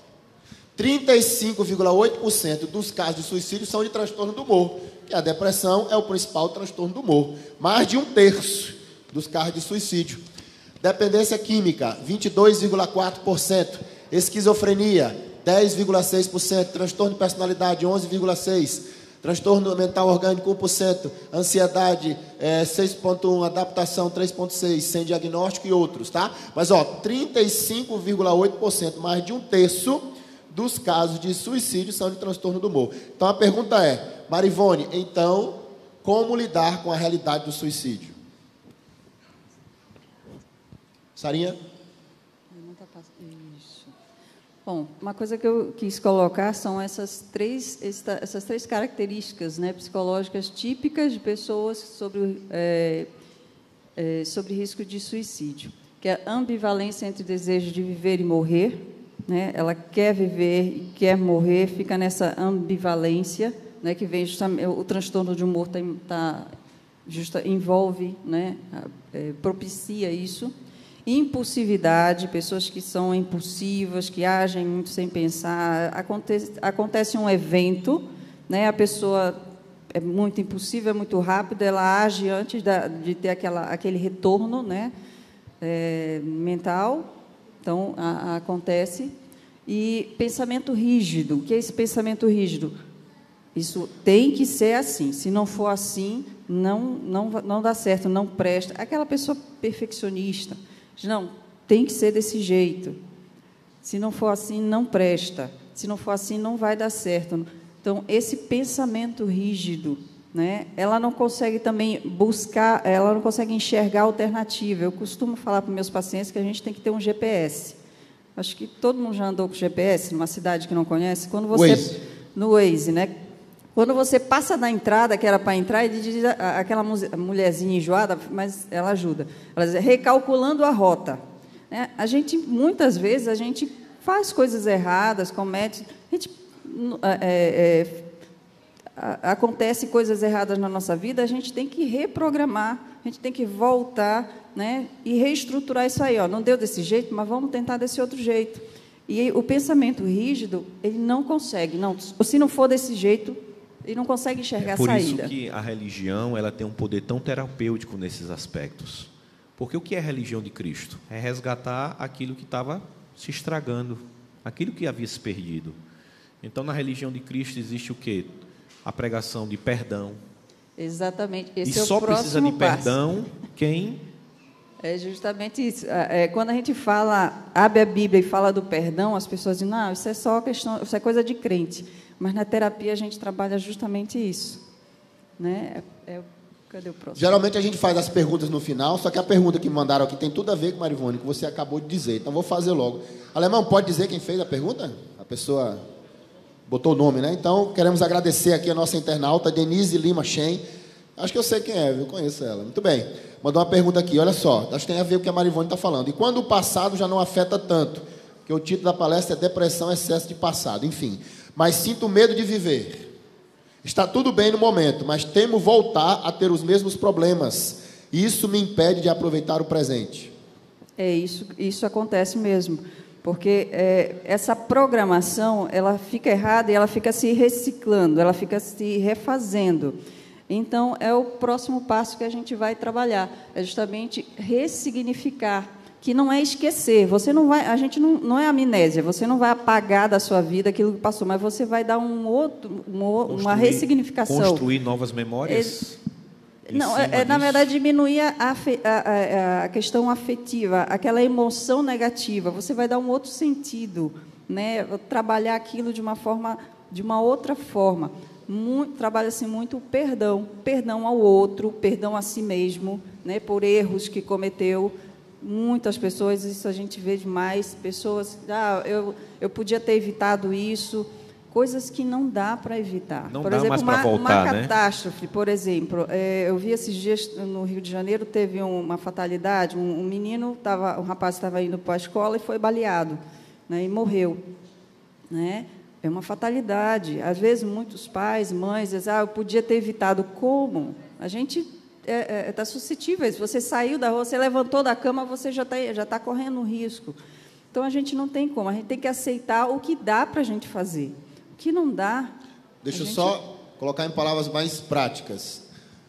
35,8% dos casos de suicídio são de transtorno do humor, que a depressão é o principal transtorno do humor. Mais de 1/3 dos casos de suicídio. Dependência química, 22,4%. Esquizofrenia, 10,6%. Transtorno de personalidade, 11,6%. Transtorno mental orgânico, 1%. Ansiedade, 6,1%. Adaptação, 3,6%. Sem diagnóstico e outros, tá? Mas, 35,8%, mais de 1/3 dos casos de suicídio são de transtorno do humor. Então, a pergunta é, Marivone, então, como lidar com a realidade do suicídio? Sarinha? Isso. Bom, uma coisa que eu quis colocar são essas três características, né, psicológicas típicas de pessoas sobre risco de suicídio, que é a ambivalência entre o desejo de viver e morrer, né? Ela quer viver e quer morrer, fica nessa ambivalência, né, que vem justamente, o transtorno de humor envolve, né, propicia isso. Impulsividade, pessoas que são impulsivas, que agem muito sem pensar. Acontece um evento, né, a pessoa é muito impulsiva, é muito rápida, ela age antes de ter aquele retorno, né, mental. Então, acontece. E pensamento rígido. O que é esse pensamento rígido? Isso tem que ser assim. Se não for assim, não dá certo, não presta. Aquela pessoa perfeccionista. Não, tem que ser desse jeito. Se não for assim, não presta. Se não for assim, não vai dar certo. Então, esse pensamento rígido, né, ela não consegue também buscar, ela não consegue enxergar a alternativa. Eu costumo falar para meus pacientes que a gente tem que ter um GPS. Acho que todo mundo já andou com GPS numa cidade que não conhece. Quando você Waze. No Waze, né? Quando você passa na entrada, que era para entrar, ele diz aquela mulherzinha enjoada, mas ela ajuda. Ela diz, recalculando a rota. A gente, muitas vezes, a gente faz coisas erradas, comete... acontece coisas erradas na nossa vida, a gente tem que reprogramar, a gente tem que voltar, né, e reestruturar isso aí. Ó, não deu desse jeito, mas vamos tentar desse outro jeito. E o pensamento rígido, ele não consegue. Não, se não for desse jeito, ele não consegue enxergar a saída. Por isso que a religião ela tem um poder tão terapêutico nesses aspectos. Porque o que é a religião de Cristo? É resgatar aquilo que estava se estragando, aquilo que havia se perdido. Então, na religião de Cristo existe o quê? A pregação de perdão. Exatamente. Esse e é só o próximo precisa de passo. Perdão quem... É justamente isso. Quando a gente abre a Bíblia e fala do perdão, as pessoas dizem, não, isso é só questão, isso é coisa de crente. Mas na terapia a gente trabalha justamente isso. Né? Cadê o próximo? Geralmente a gente faz as perguntas no final, só que a pergunta que me mandaram aqui tem tudo a ver com Marivone, que você acabou de dizer. Então vou fazer logo. Alemão, pode dizer quem fez a pergunta? A pessoa botou o nome, né? Então queremos agradecer aqui a nossa internauta, Denise Lima Shen. Acho que eu sei quem é, eu conheço ela. Muito bem. Mandou uma pergunta aqui, olha só. Acho que tem a ver com o que a Marivone está falando. E quando o passado já não afeta tanto? Porque o título da palestra é Depressão, Excesso de Passado. Enfim. Mas sinto medo de viver. Está tudo bem no momento, mas temo voltar a ter os mesmos problemas. E isso me impede de aproveitar o presente. Isso acontece mesmo. Porque essa programação, ela fica errada e ela fica se reciclando, ela fica se refazendo. Então, é o próximo passo que a gente vai trabalhar, é justamente ressignificar, que não é esquecer. Você não vai, a gente não é amnésia, você não vai apagar da sua vida aquilo que passou, mas você vai dar uma ressignificação. Construir novas memórias? Não, na verdade, diminuir a questão afetiva, aquela emoção negativa. Você vai dar um outro sentido, né? Trabalhar aquilo de uma outra forma. Trabalha-se muito o perdão ao outro, perdão a si mesmo, né? Por erros que cometeu. Muitas pessoas, isso a gente vê demais, pessoas, eu podia ter evitado isso. Coisas que não dá para evitar. Não por dá exemplo, mais para voltar, uma catástrofe, por exemplo. Eu vi esses dias no Rio de Janeiro, teve uma fatalidade. Um rapaz estava indo para a escola e foi baleado, né, e morreu. Né? É uma fatalidade. Às vezes, muitos pais, mães dizem, eu podia ter evitado. Como? A gente está suscetível. Se você saiu da rua, você levantou da cama, você já está correndo um risco. Então, a gente não tem como. A gente tem que aceitar o que dá para a gente fazer. O que não dá... Deixa eu só colocar em palavras mais práticas.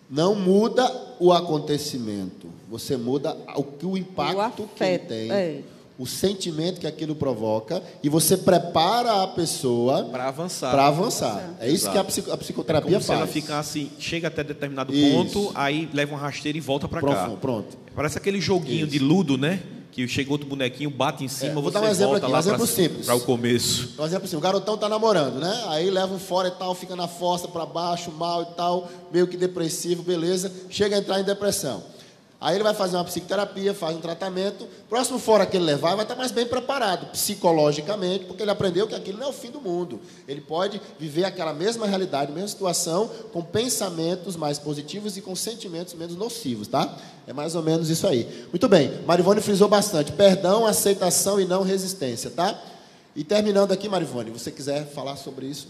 Não muda o acontecimento. Você muda o impacto que ele tem, o sentimento que aquilo provoca, e você prepara a pessoa para avançar. É isso que a psicoterapia faz. Se ela ficar assim, chega até determinado ponto, aí leva uma rasteira e volta para cá. Pronto. Parece aquele joguinho de Ludo, né? Que chega outro bonequinho, bate em cima, vou você dar um exemplo volta aqui, lá um exemplo simples. Para o começo. Um exemplo simples, o garotão está namorando, né? Aí leva um fora e tal, fica na fossa, para baixo, mal e tal, meio que depressivo, beleza, chega a entrar em depressão. Aí ele vai fazer uma psicoterapia, faz um tratamento, próximo fora que ele levar, vai estar mais bem preparado, psicologicamente, porque ele aprendeu que aquilo não é o fim do mundo. Ele pode viver aquela mesma realidade, mesma situação, com pensamentos mais positivos e com sentimentos menos nocivos, tá? É mais ou menos isso aí. Muito bem, Marivone frisou bastante, perdão, aceitação e não resistência, tá? E terminando aqui, Marivone, você quiser falar sobre isso?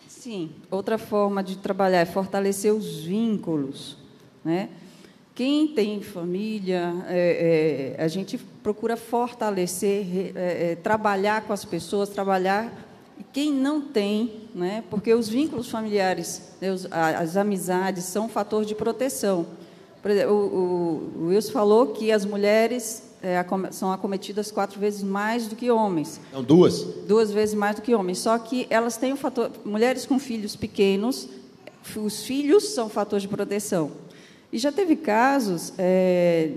Sim, outra forma de trabalhar é fortalecer os vínculos, né? Quem tem família, a gente procura fortalecer, trabalhar com as pessoas, e quem não tem, né, porque os vínculos familiares, as amizades, são um fator de proteção. Por exemplo, o Wilson falou que as mulheres são acometidas 4 vezes mais do que homens. Não, 2? 2 vezes mais do que homens. Só que elas têm um fator... Mulheres com filhos pequenos, os filhos são um fator de proteção. E já teve casos,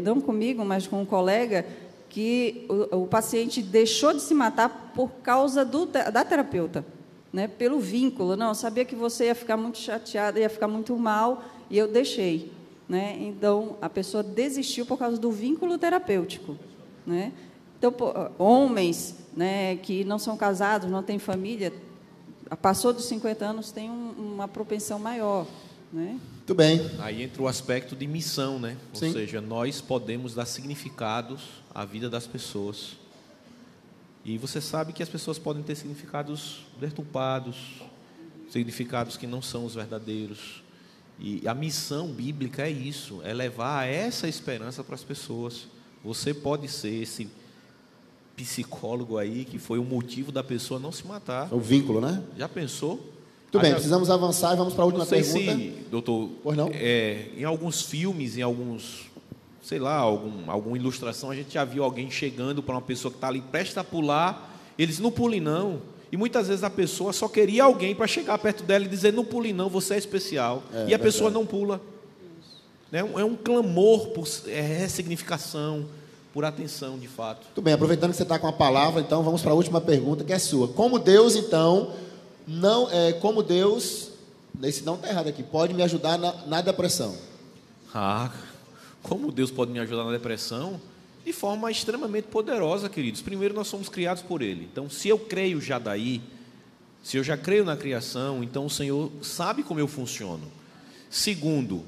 não comigo, mas com um colega, que o paciente deixou de se matar por causa da terapeuta, né? Pelo vínculo. Não, eu sabia que você ia ficar muito chateada, ia ficar muito mal, e eu deixei, né? Então, a pessoa desistiu por causa do vínculo terapêutico, né? Então, homens, né, que não são casados, não têm família, passou dos 50 anos, tem uma propensão maior, né? Muito bem. Aí entra o aspecto de missão, né? Sim. Ou seja, nós podemos dar significados à vida das pessoas. E você sabe que as pessoas podem ter significados deturpados, significados que não são os verdadeiros. E a missão bíblica é isso, é levar essa esperança para as pessoas. Você pode ser esse psicólogo aí que foi o motivo da pessoa não se matar. O vínculo, né? Já pensou? Muito bem, precisamos avançar e vamos para a última Não sei pergunta. se, doutor, Pois não? em alguns filmes, em alguns, sei lá, alguma ilustração, a gente já viu alguém chegando para uma pessoa que está ali prestes a pular, eles não pulem não. E muitas vezes a pessoa só queria alguém para chegar perto dela e dizer, não pule não, você é especial. E a pessoa não pula. É um clamor por ressignificação, por atenção, de fato. Muito bem, aproveitando que você está com a palavra, então vamos para a última pergunta, que é sua. Como Deus, então, esse não está errado aqui, pode me ajudar na depressão? Como Deus pode me ajudar na depressão? De forma extremamente poderosa, queridos. Primeiro, nós somos criados por Ele. Então, se eu creio já daí, se eu já creio na criação, então o Senhor sabe como eu funciono. Segundo,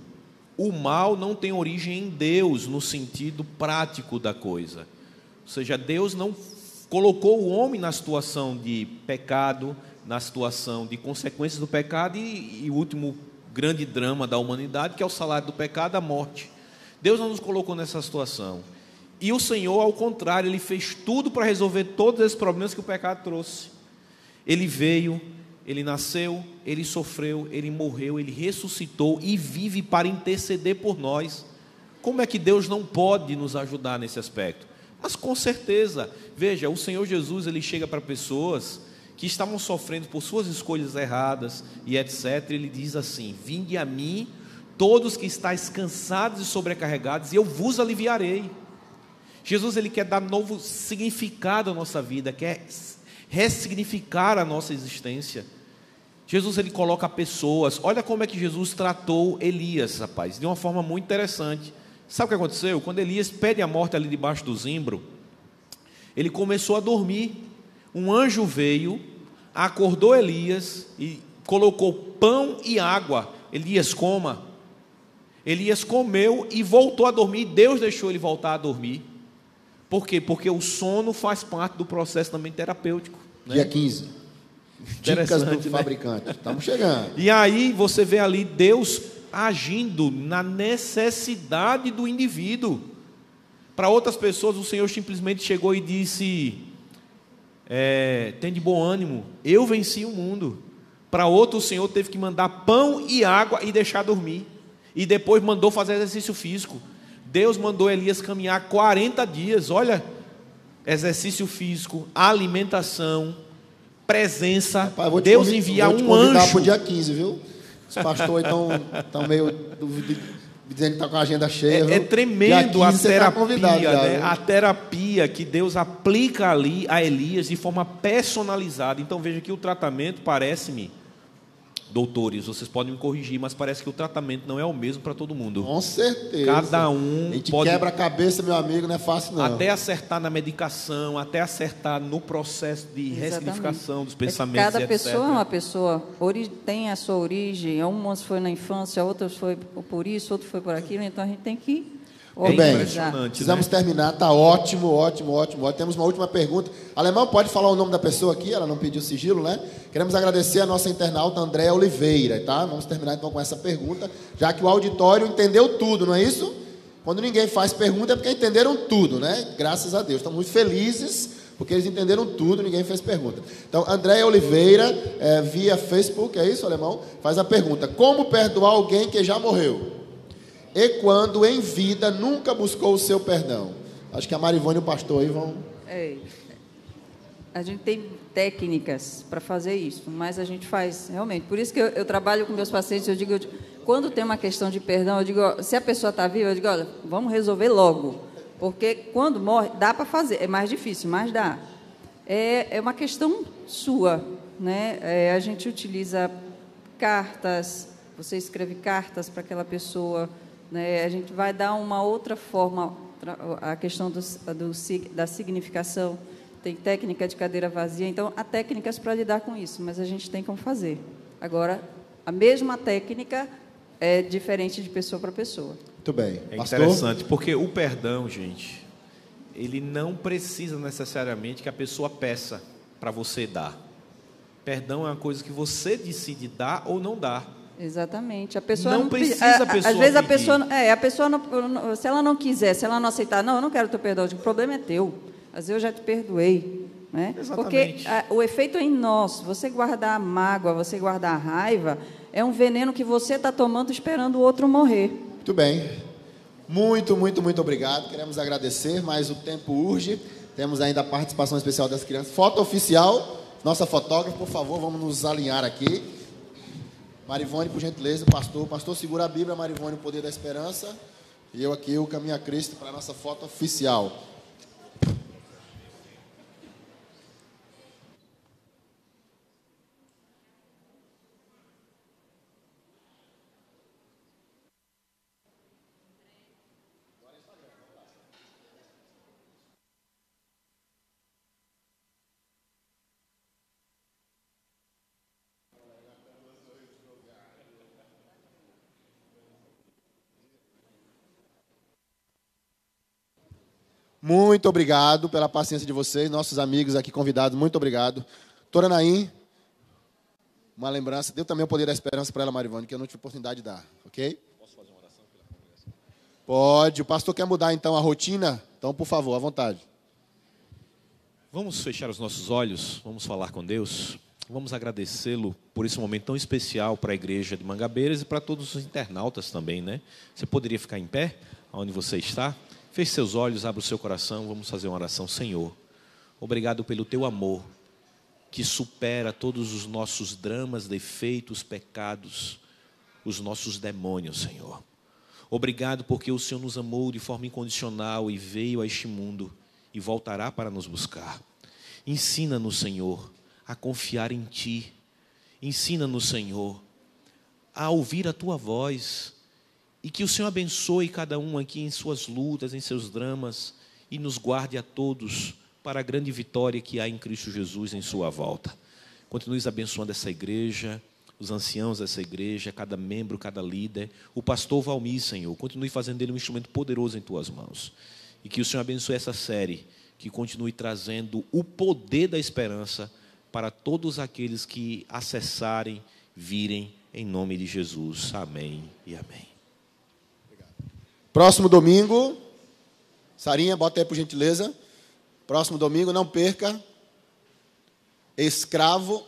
o mal não tem origem em Deus, no sentido prático da coisa. Ou seja, Deus não colocou o homem na situação de pecado, na situação de consequências do pecado e o último grande drama da humanidade, que é o salário do pecado, a morte. Deus não nos colocou nessa situação. E o Senhor, ao contrário, Ele fez tudo para resolver todos esses problemas que o pecado trouxe. Ele veio, Ele nasceu, Ele sofreu, Ele morreu, Ele ressuscitou e vive para interceder por nós. Como é que Deus não pode nos ajudar nesse aspecto? Mas com certeza, veja, o Senhor Jesus, Ele chega para pessoas que estavam sofrendo por suas escolhas erradas e etc. Ele diz assim, vinde a mim, todos que estáis cansados e sobrecarregados, e eu vos aliviarei. Jesus, Ele quer dar novo significado à nossa vida, quer ressignificar a nossa existência. Jesus, Ele coloca pessoas. Olha como é que Jesus tratou Elias, rapaz, de uma forma muito interessante. Sabe o que aconteceu? Quando Elias pede a morte ali debaixo do zimbro, ele começou a dormir. Um anjo veio, acordou Elias e colocou pão e água. Elias, coma. Elias comeu e voltou a dormir. Deus deixou ele voltar a dormir. Por quê? Porque o sono faz parte do processo também terapêutico, né? Dia 15. Dicas do fabricante. Estamos chegando. E aí você vê ali Deus agindo na necessidade do indivíduo. Para outras pessoas, o Senhor simplesmente chegou e disse, tem de bom ânimo, eu venci o mundo. Para outro, o Senhor teve que mandar pão e água e deixar dormir. E depois mandou fazer exercício físico. Deus mandou Elias caminhar 40 dias, olha, exercício físico, alimentação, presença. Rapaz, Deus envia um anjo. Para o dia 15, viu? Os pastores estão meio dizendo que está com a agenda cheia. É tremendo a terapia, né? Já, a terapia que Deus aplica ali a Elias de forma personalizada. Então veja que o tratamento, parece-me, doutores, vocês podem me corrigir, mas parece que o tratamento não é o mesmo para todo mundo. Com certeza. Cada um a gente pode... quebra a cabeça, meu amigo, não é fácil não. Até acertar na medicação, até acertar no processo de ressignificação dos pensamentos, cada etc. pessoa é uma pessoa, tem a sua origem, umas foi na infância, outras foi por isso, outro foi por aquilo, então a gente tem que organizar. Precisamos terminar, está ótimo. Temos uma última pergunta. Alemão, pode falar o nome da pessoa aqui? Ela não pediu sigilo, né? Queremos agradecer a nossa internauta Andréa Oliveira, tá? Vamos terminar então com essa pergunta, já que o auditório entendeu tudo, não é isso? Quando ninguém faz pergunta é porque entenderam tudo, né? Graças a Deus. Estamos muito felizes porque eles entenderam tudo, ninguém fez pergunta. Então, Andréa Oliveira, via Facebook, é isso, Alemão? Faz a pergunta: como perdoar alguém que já morreu? E quando em vida nunca buscou o seu perdão? Acho que a Marivone e o pastor aí vão... A gente tem técnicas para fazer isso, mas a gente faz realmente. Por isso que eu trabalho com meus pacientes, eu digo, quando tem uma questão de perdão, eu digo, se a pessoa está viva, eu digo, olha, vamos resolver logo. Porque quando morre, dá para fazer, é mais difícil, mas dá. É uma questão sua, né? A gente utiliza cartas, você escreve cartas para aquela pessoa, né? A gente vai dar uma outra forma, a questão da significação, tem técnica de cadeira vazia, então há técnicas para lidar com isso, mas a gente tem como fazer. Agora, a mesma técnica é diferente de pessoa para pessoa. Muito bem. É Pastor? interessante, porque o perdão, gente, ele não precisa necessariamente que a pessoa peça para você dar. Perdão é uma coisa que você decide dar ou não dar. Exatamente. A pessoa não precisa a pessoa às vezes pedir. a pessoa não, se ela não quiser, se ela não aceitar, não, eu não quero teu perdão, o problema é teu. Às vezes eu já te perdoei, né? Exatamente. Porque o efeito é em nós. Você guardar a mágoa, você guardar a raiva, é um veneno que você está tomando esperando o outro morrer. Muito bem. Muito, muito, muito obrigado. Queremos agradecer, mas o tempo urge. Temos ainda a participação especial das crianças. Foto oficial. Nossa fotógrafa, por favor, vamos nos alinhar aqui. Marivone, por gentileza, pastor. Pastor, segura a Bíblia, Marivone, o poder da esperança. E eu aqui, o caminho a Cristo, para a nossa foto oficial. Muito obrigado pela paciência de vocês, nossos amigos aqui convidados, muito obrigado. Doutora Naim, uma lembrança, deu também o poder da esperança para ela, Marivone, que eu não tive oportunidade de dar, ok? Posso fazer uma oração pela congregação? Pode, o pastor quer mudar então a rotina? Então, por favor, à vontade. Vamos fechar os nossos olhos, vamos falar com Deus, vamos agradecê-lo por esse momento tão especial para a igreja de Mangabeiras e para todos os internautas também, né? Você poderia ficar em pé, onde você está? Feche seus olhos, abra o seu coração, vamos fazer uma oração. Senhor, obrigado pelo teu amor, que supera todos os nossos dramas, defeitos, pecados, os nossos demônios, Senhor. Obrigado porque o Senhor nos amou de forma incondicional e veio a este mundo e voltará para nos buscar. Ensina-nos, Senhor, a confiar em Ti. Ensina-nos, Senhor, a ouvir a Tua voz. E que o Senhor abençoe cada um aqui em suas lutas, em seus dramas, e nos guarde a todos para a grande vitória que há em Cristo Jesus em sua volta. Continue abençoando essa igreja, os anciãos dessa igreja, cada membro, cada líder, o pastor Valmir, Senhor, continue fazendo dele um instrumento poderoso em tuas mãos. E que o Senhor abençoe essa série, que continue trazendo o poder da esperança para todos aqueles que acessarem, virem, em nome de Jesus. Amém e amém. Próximo domingo, Sarinha, bota aí por gentileza. Próximo domingo, não perca. Escravo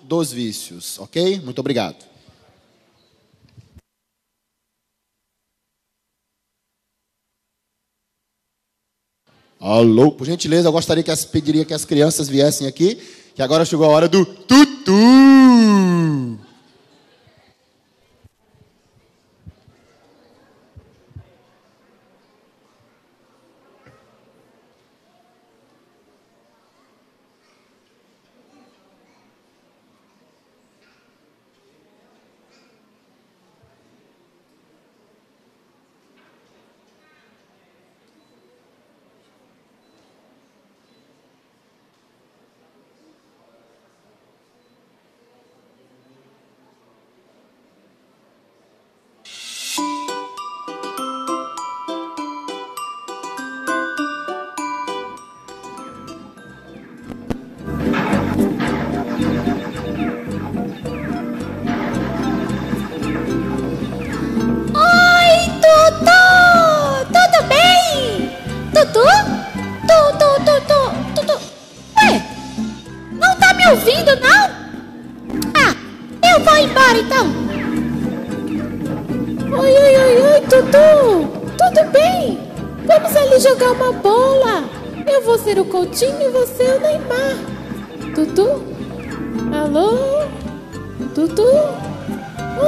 dos vícios, ok? Muito obrigado. Alô, por gentileza, eu gostaria pediria que as crianças viessem aqui, que agora chegou a hora do tutu. ouvindo, não? Ah, eu vou embora, então. Oi, Tutu. Tudo bem? Vamos ali jogar uma bola. Eu vou ser o Coutinho e você o Neymar. Tutu? Alô? Tutu?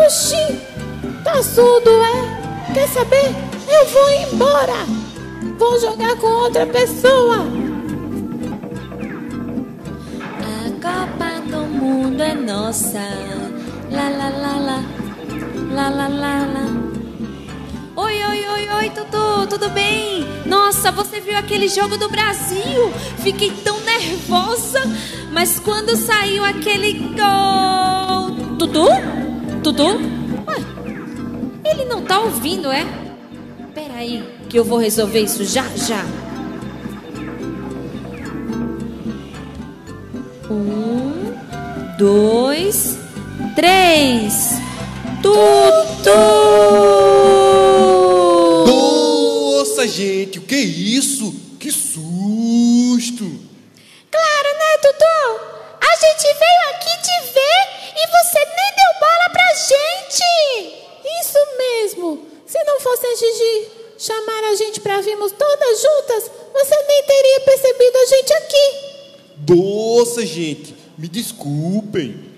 Oxi, tá surdo, é? Quer saber? Eu vou embora. Vou jogar com outra pessoa. A Copa do Mundo é nossa. Lá, lá, lá, lá. Lá, lá, lá, lá. Oi, Tutu, tudo bem? Nossa, você viu aquele jogo do Brasil? Fiquei tão nervosa. Mas quando saiu aquele gol... Tutu? Ué, ele não tá ouvindo, é? Peraí, que eu vou resolver isso já. 1, 2, 3. Tutu! Nossa, gente, o que é isso? Que susto! Claro, né, Tutu? A gente veio aqui te ver e você nem deu bola pra gente. Isso mesmo. Se não fosse a Gigi chamar a gente pra virmos todas juntas, você nem teria percebido a gente aqui. Nossa, gente, me desculpem.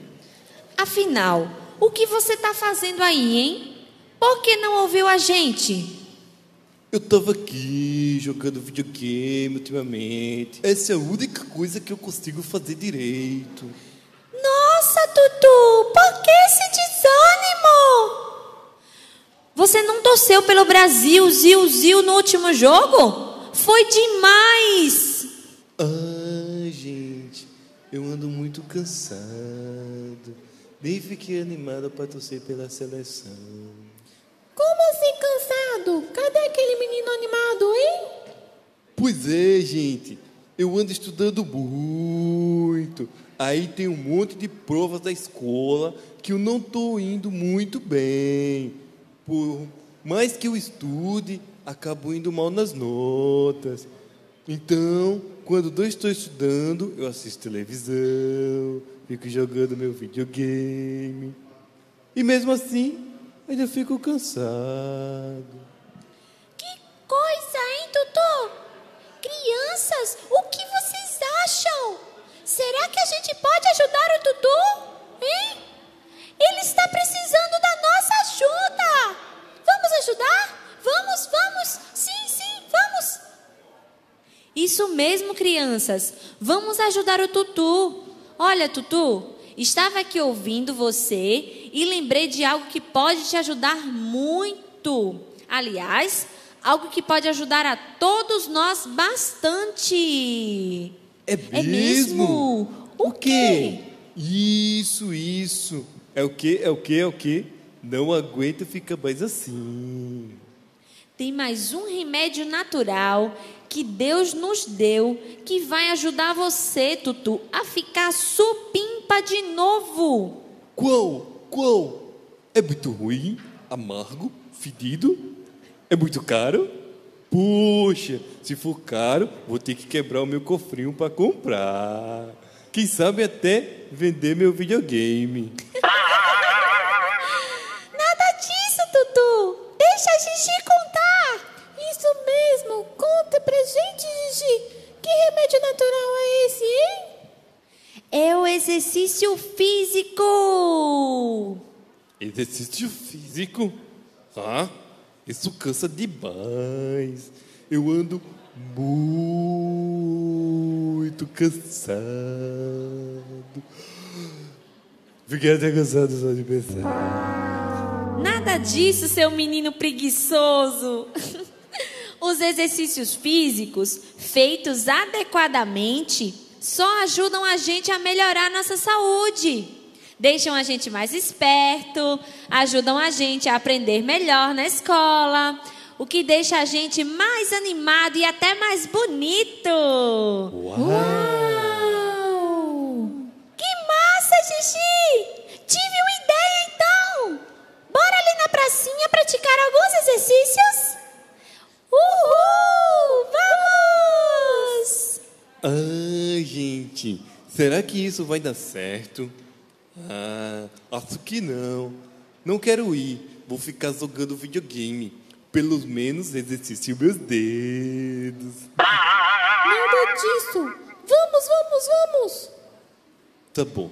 Afinal, o que você tá fazendo aí, hein? Por que não ouviu a gente? Eu tava aqui jogando videogame ultimamente. Essa é a única coisa que eu consigo fazer direito. Nossa, Tutu, por que esse desânimo? Você não torceu pelo Brasil, Zil, no último jogo? Foi demais! Ah, gente, eu ando muito cansado. Nem fiquei animado para torcer pela seleção. Como assim cansado? Cadê aquele menino animado, hein? Pois é, gente. Eu ando estudando muito. Aí tem um monte de provas da escola que eu não estou indo muito bem. Por mais que eu estude, acabo indo mal nas notas. Então, quando não estou estudando, eu assisto televisão, fico jogando meu videogame. E mesmo assim, ainda fico cansado. Que coisa, hein, Tutu? Crianças, o que vocês acham? Será que a gente pode ajudar o Tutu? Hein? Ele está precisando da nossa ajuda. Vamos ajudar? Vamos. Sim, vamos. Isso mesmo, crianças. Vamos ajudar o Tutu. Olha, Tutu, estava aqui ouvindo você e lembrei de algo que pode te ajudar muito. Aliás, algo que pode ajudar a todos nós bastante. É mesmo? O quê? Isso. É o quê? Não aguento ficar mais assim. Tem mais um remédio natural que Deus nos deu que vai ajudar você, Tutu, a ficar supimpa de novo. Qual? É muito ruim? Amargo? Fedido? É muito caro? Poxa, se for caro, vou ter que quebrar o meu cofrinho para comprar. Quem sabe até vender meu videogame. Nada disso, Tutu. Deixa a Gigi contar. Isso mesmo. Conta pra gente, Gigi. Que remédio natural é esse, hein? É o exercício físico. Exercício físico? Ah, isso cansa demais. Eu ando muito cansado. Fiquei até cansado só de pensar. Nada disso, seu menino preguiçoso. Os exercícios físicos, feitos adequadamente, só ajudam a gente a melhorar nossa saúde. Deixam a gente mais esperto, ajudam a gente a aprender melhor na escola, o que deixa a gente mais animado e até mais bonito. Uau! Que massa, Gigi! Tive uma ideia, então! Bora ali na pracinha praticar alguns exercícios? Uhul! Vamos! Ah, gente, será que isso vai dar certo? Ah, acho que não. Não quero ir. Vou ficar jogando videogame. Pelo menos exercício meus dedos. Nada disso! Vamos! Tá bom.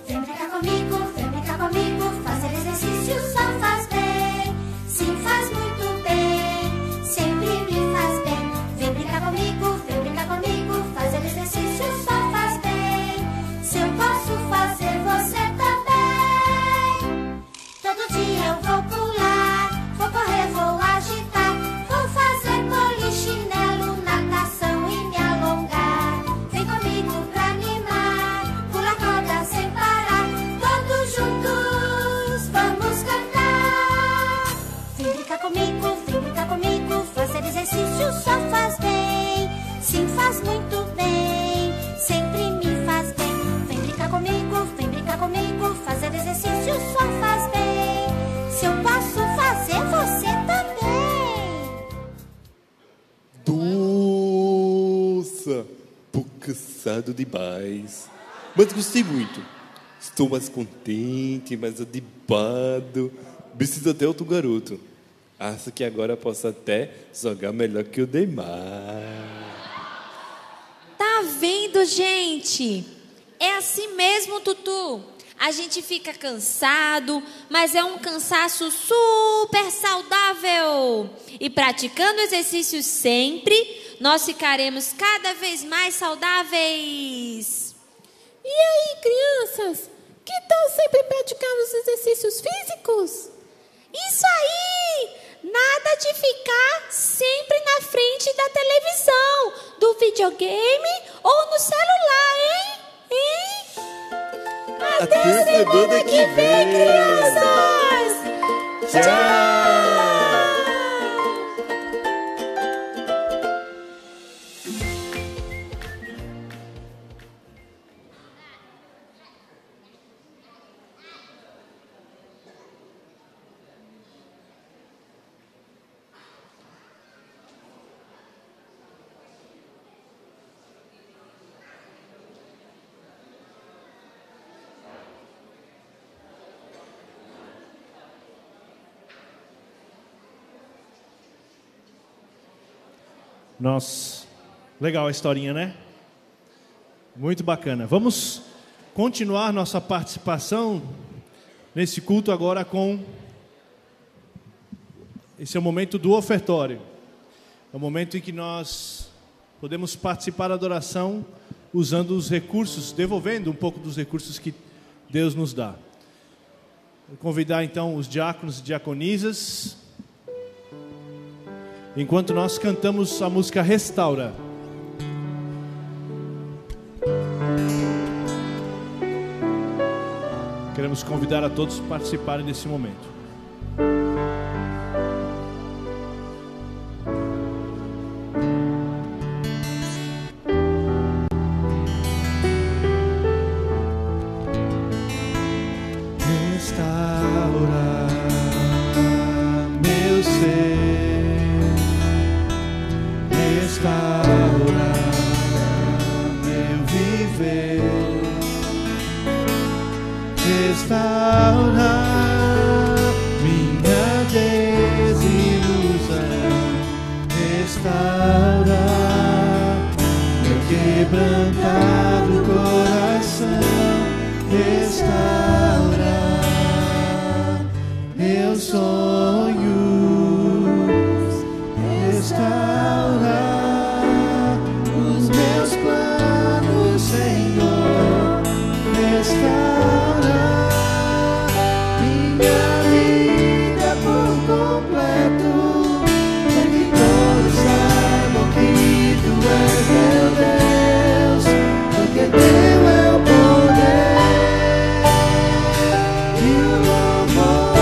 Vem brincar comigo, fazer exercício só faz bem. cansado demais. Mas gostei muito. Estou mais contente, mais animado. Preciso até outro garoto. Acho que agora posso até jogar melhor que o Neymar. Tá vendo, gente? É assim mesmo, Tutu. A gente fica cansado, mas é um cansaço super saudável. E praticando exercícios sempre, nós ficaremos cada vez mais saudáveis. E aí, crianças? Que tal sempre praticar os exercícios físicos? Isso aí! Nada de ficar sempre na frente da televisão, do videogame ou no celular, hein? Até semana que vem, crianças! Tchau! Nossa, legal a historinha, né? Muito bacana. Vamos continuar nossa participação nesse culto agora com... Esse é o momento do ofertório. É o momento em que nós podemos participar da adoração usando os recursos, devolvendo um pouco dos recursos que Deus nos dá. Vou convidar então os diáconos e diaconisas... Enquanto nós cantamos a música Restaura. Queremos convidar a todos a participarem desse momento. Restaura meu ser. Restaura meu viver, restaura minha desilusão, restaura meu quebrantado coração, restaura meus sonhos, restaura Senhor, restaura minha vida por completo, para que todos saibam que Tu és meu Deus, porque Teu é o poder e o louvor,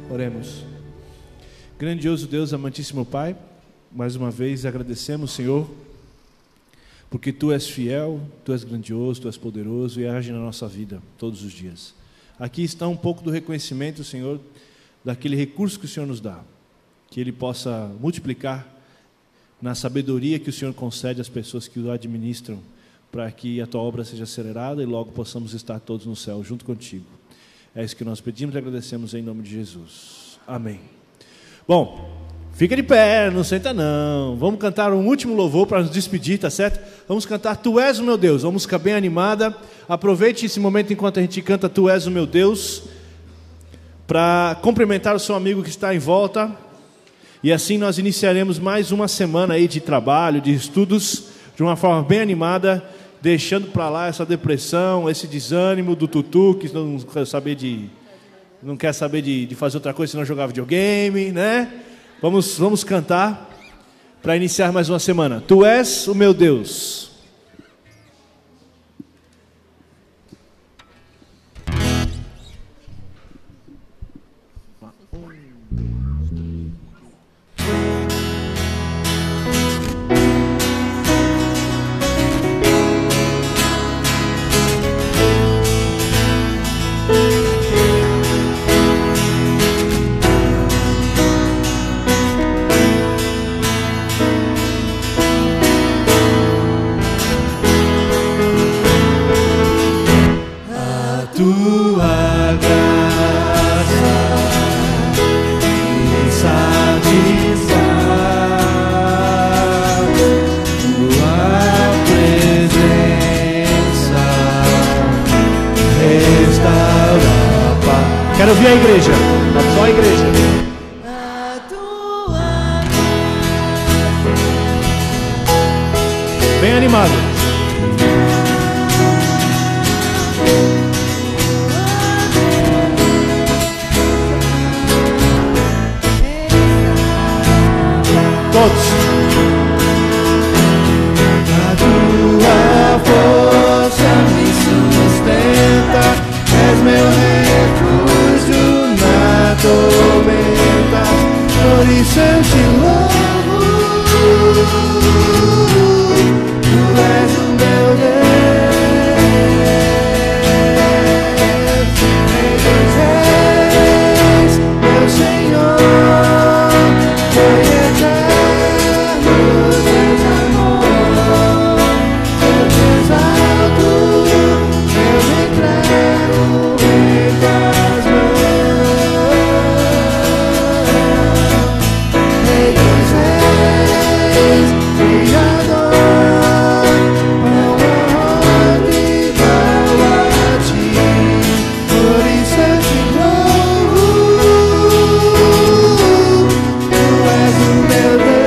Oremos. Grandioso Deus, amantíssimo Pai, mais uma vez agradecemos, Senhor, porque Tu és fiel, Tu és grandioso, Tu és poderoso e age na nossa vida todos os dias. Aqui está um pouco do reconhecimento, Senhor, daquele recurso que o Senhor nos dá, que Ele possa multiplicar na sabedoria que o Senhor concede às pessoas que o administram, para que a Tua obra seja acelerada e logo possamos estar todos no céu junto contigo. É isso que nós pedimos e agradecemos em nome de Jesus. Amém. Bom, fica de pé, não senta não. Vamos cantar um último louvor para nos despedir, tá certo? Vamos cantar Tu És o Meu Deus. Vamos ficar bem animada. Aproveite esse momento enquanto a gente canta Tu És o Meu Deus, para cumprimentar o seu amigo que está em volta. E assim nós iniciaremos mais uma semana aí de trabalho, de estudos, de uma forma bem animada, deixando para lá essa depressão, esse desânimo do Tutu, que não quer saber de fazer outra coisa senão jogar videogame, né? Vamos cantar para iniciar mais uma semana. Tu és o meu Deus. Quero ouvir a igreja, só a igreja. Bem animado. Todos. A tua força me sustenta, és meu refúgio na tormenta, por isso eu te louvo. Tu és o meu Deus, Rei dos reis, meu Senhor, Pai eterno, Deus amor, eu te exalto, eu me entrego em tuas mãos. Rei dos reis, Criador, honra igual a ti, por isso eu te louvo. Tu és o meu Deus.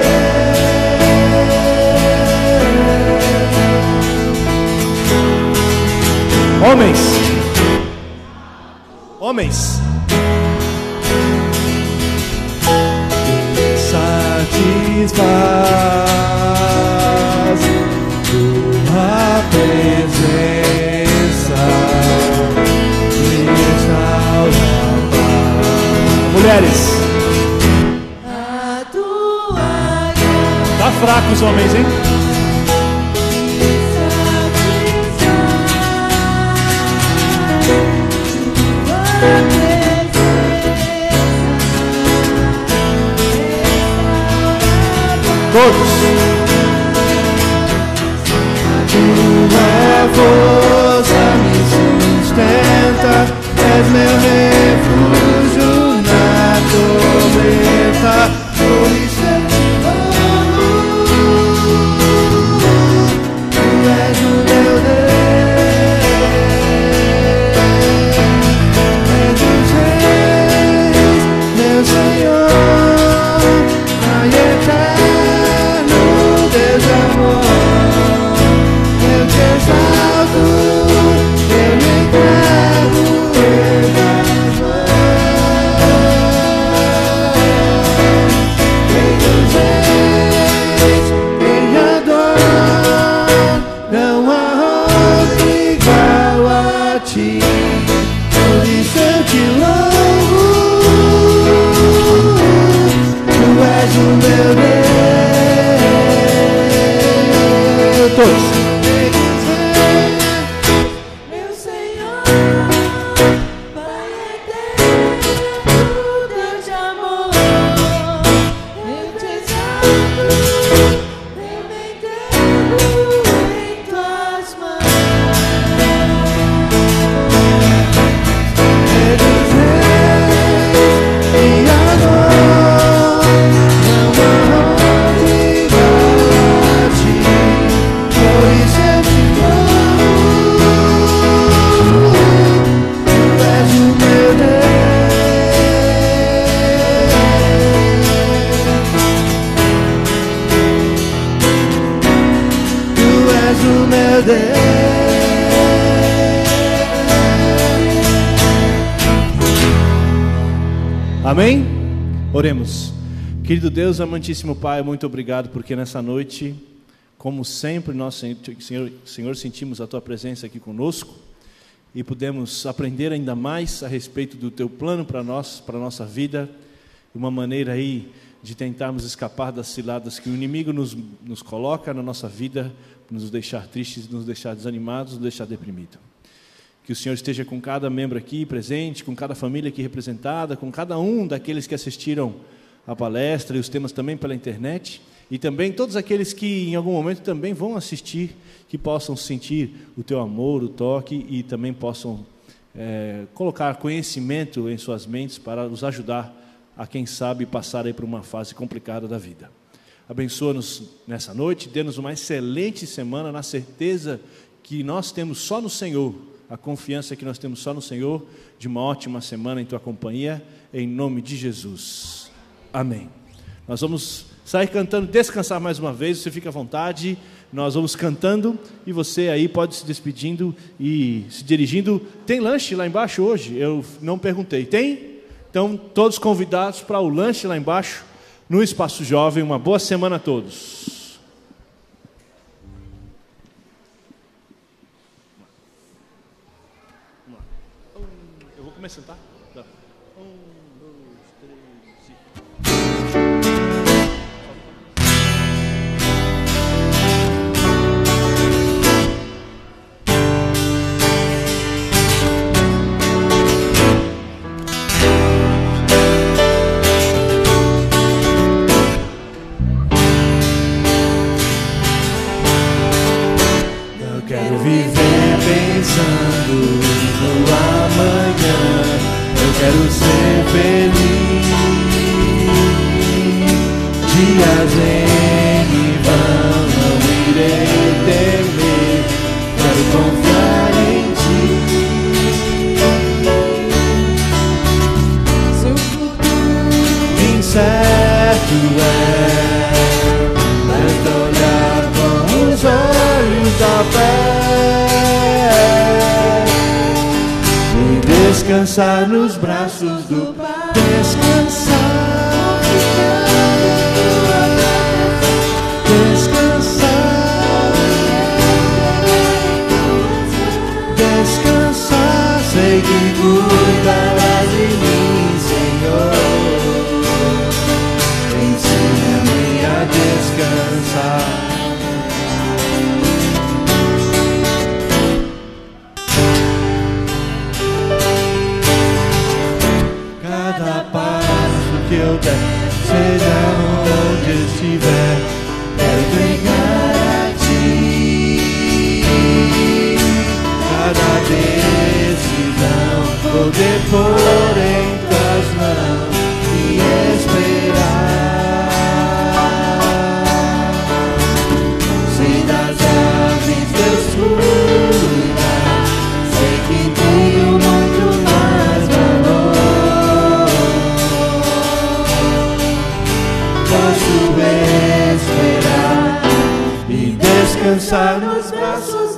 Homens, Satisfaz tua presença, me restaura a paz. mulheres, A tua tá fraco os homens, hein? Todos. Tua força me sustenta, és meu refúgio na tormenta, por isso eu te louvo. Tu és o meu Deus, Rei dos reis, meu Senhor, Pai eterno, Deus amor, eu te exalto. Amém? Oremos. Querido Deus, amantíssimo Pai, muito obrigado porque nessa noite, como sempre, nós, Senhor, sentimos a Tua presença aqui conosco e pudemos aprender ainda mais a respeito do Teu plano para nós, para a nossa vida, uma maneira aí de tentarmos escapar das ciladas que o inimigo nos coloca na nossa vida, nos deixar tristes, nos deixar desanimados, nos deixar deprimidos. Que o Senhor esteja com cada membro aqui presente, com cada família aqui representada, com cada um daqueles que assistiram a palestra e os temas também pela internet, e também todos aqueles que em algum momento também vão assistir, que possam sentir o Teu amor, o toque, e também possam colocar conhecimento em suas mentes para nos ajudar a, quem sabe, passar aí por uma fase complicada da vida. Abençoa-nos nessa noite, dê-nos uma excelente semana, na certeza que nós temos só no Senhor, a confiança que nós temos só no Senhor, de uma ótima semana em Tua companhia, em nome de Jesus. Amém. Nós vamos sair cantando, descansar mais uma vez, você fica à vontade, nós vamos cantando, e você aí pode se despedindo e se dirigindo. Tem lanche lá embaixo hoje? Eu não perguntei. Tem? Então, todos convidados para o lanche lá embaixo, no Espaço Jovem. Uma boa semana a todos. Eu vou começar, tá? Tá. 1, 2, 3, 4. Quero viver pensando no amanhã. Eu quero ser feliz. Dias em vão, não irei temer. Quero confiar em Ti. Seu futuro incerto basta olhar com os olhos da fé e descansar nos braços do Pai. Descansar, descansar, descansar. Sei que cuidarás de mim, Senhor. Ensina-me a descansar. Que eu der, seja onde estiver, quero entregar a Ti cada decisão, poder pôr em Tuas mãos e esperar. Sei das aves Deus cuida, sei que tenho muito mais valor. Posso esperar e descansar nos braços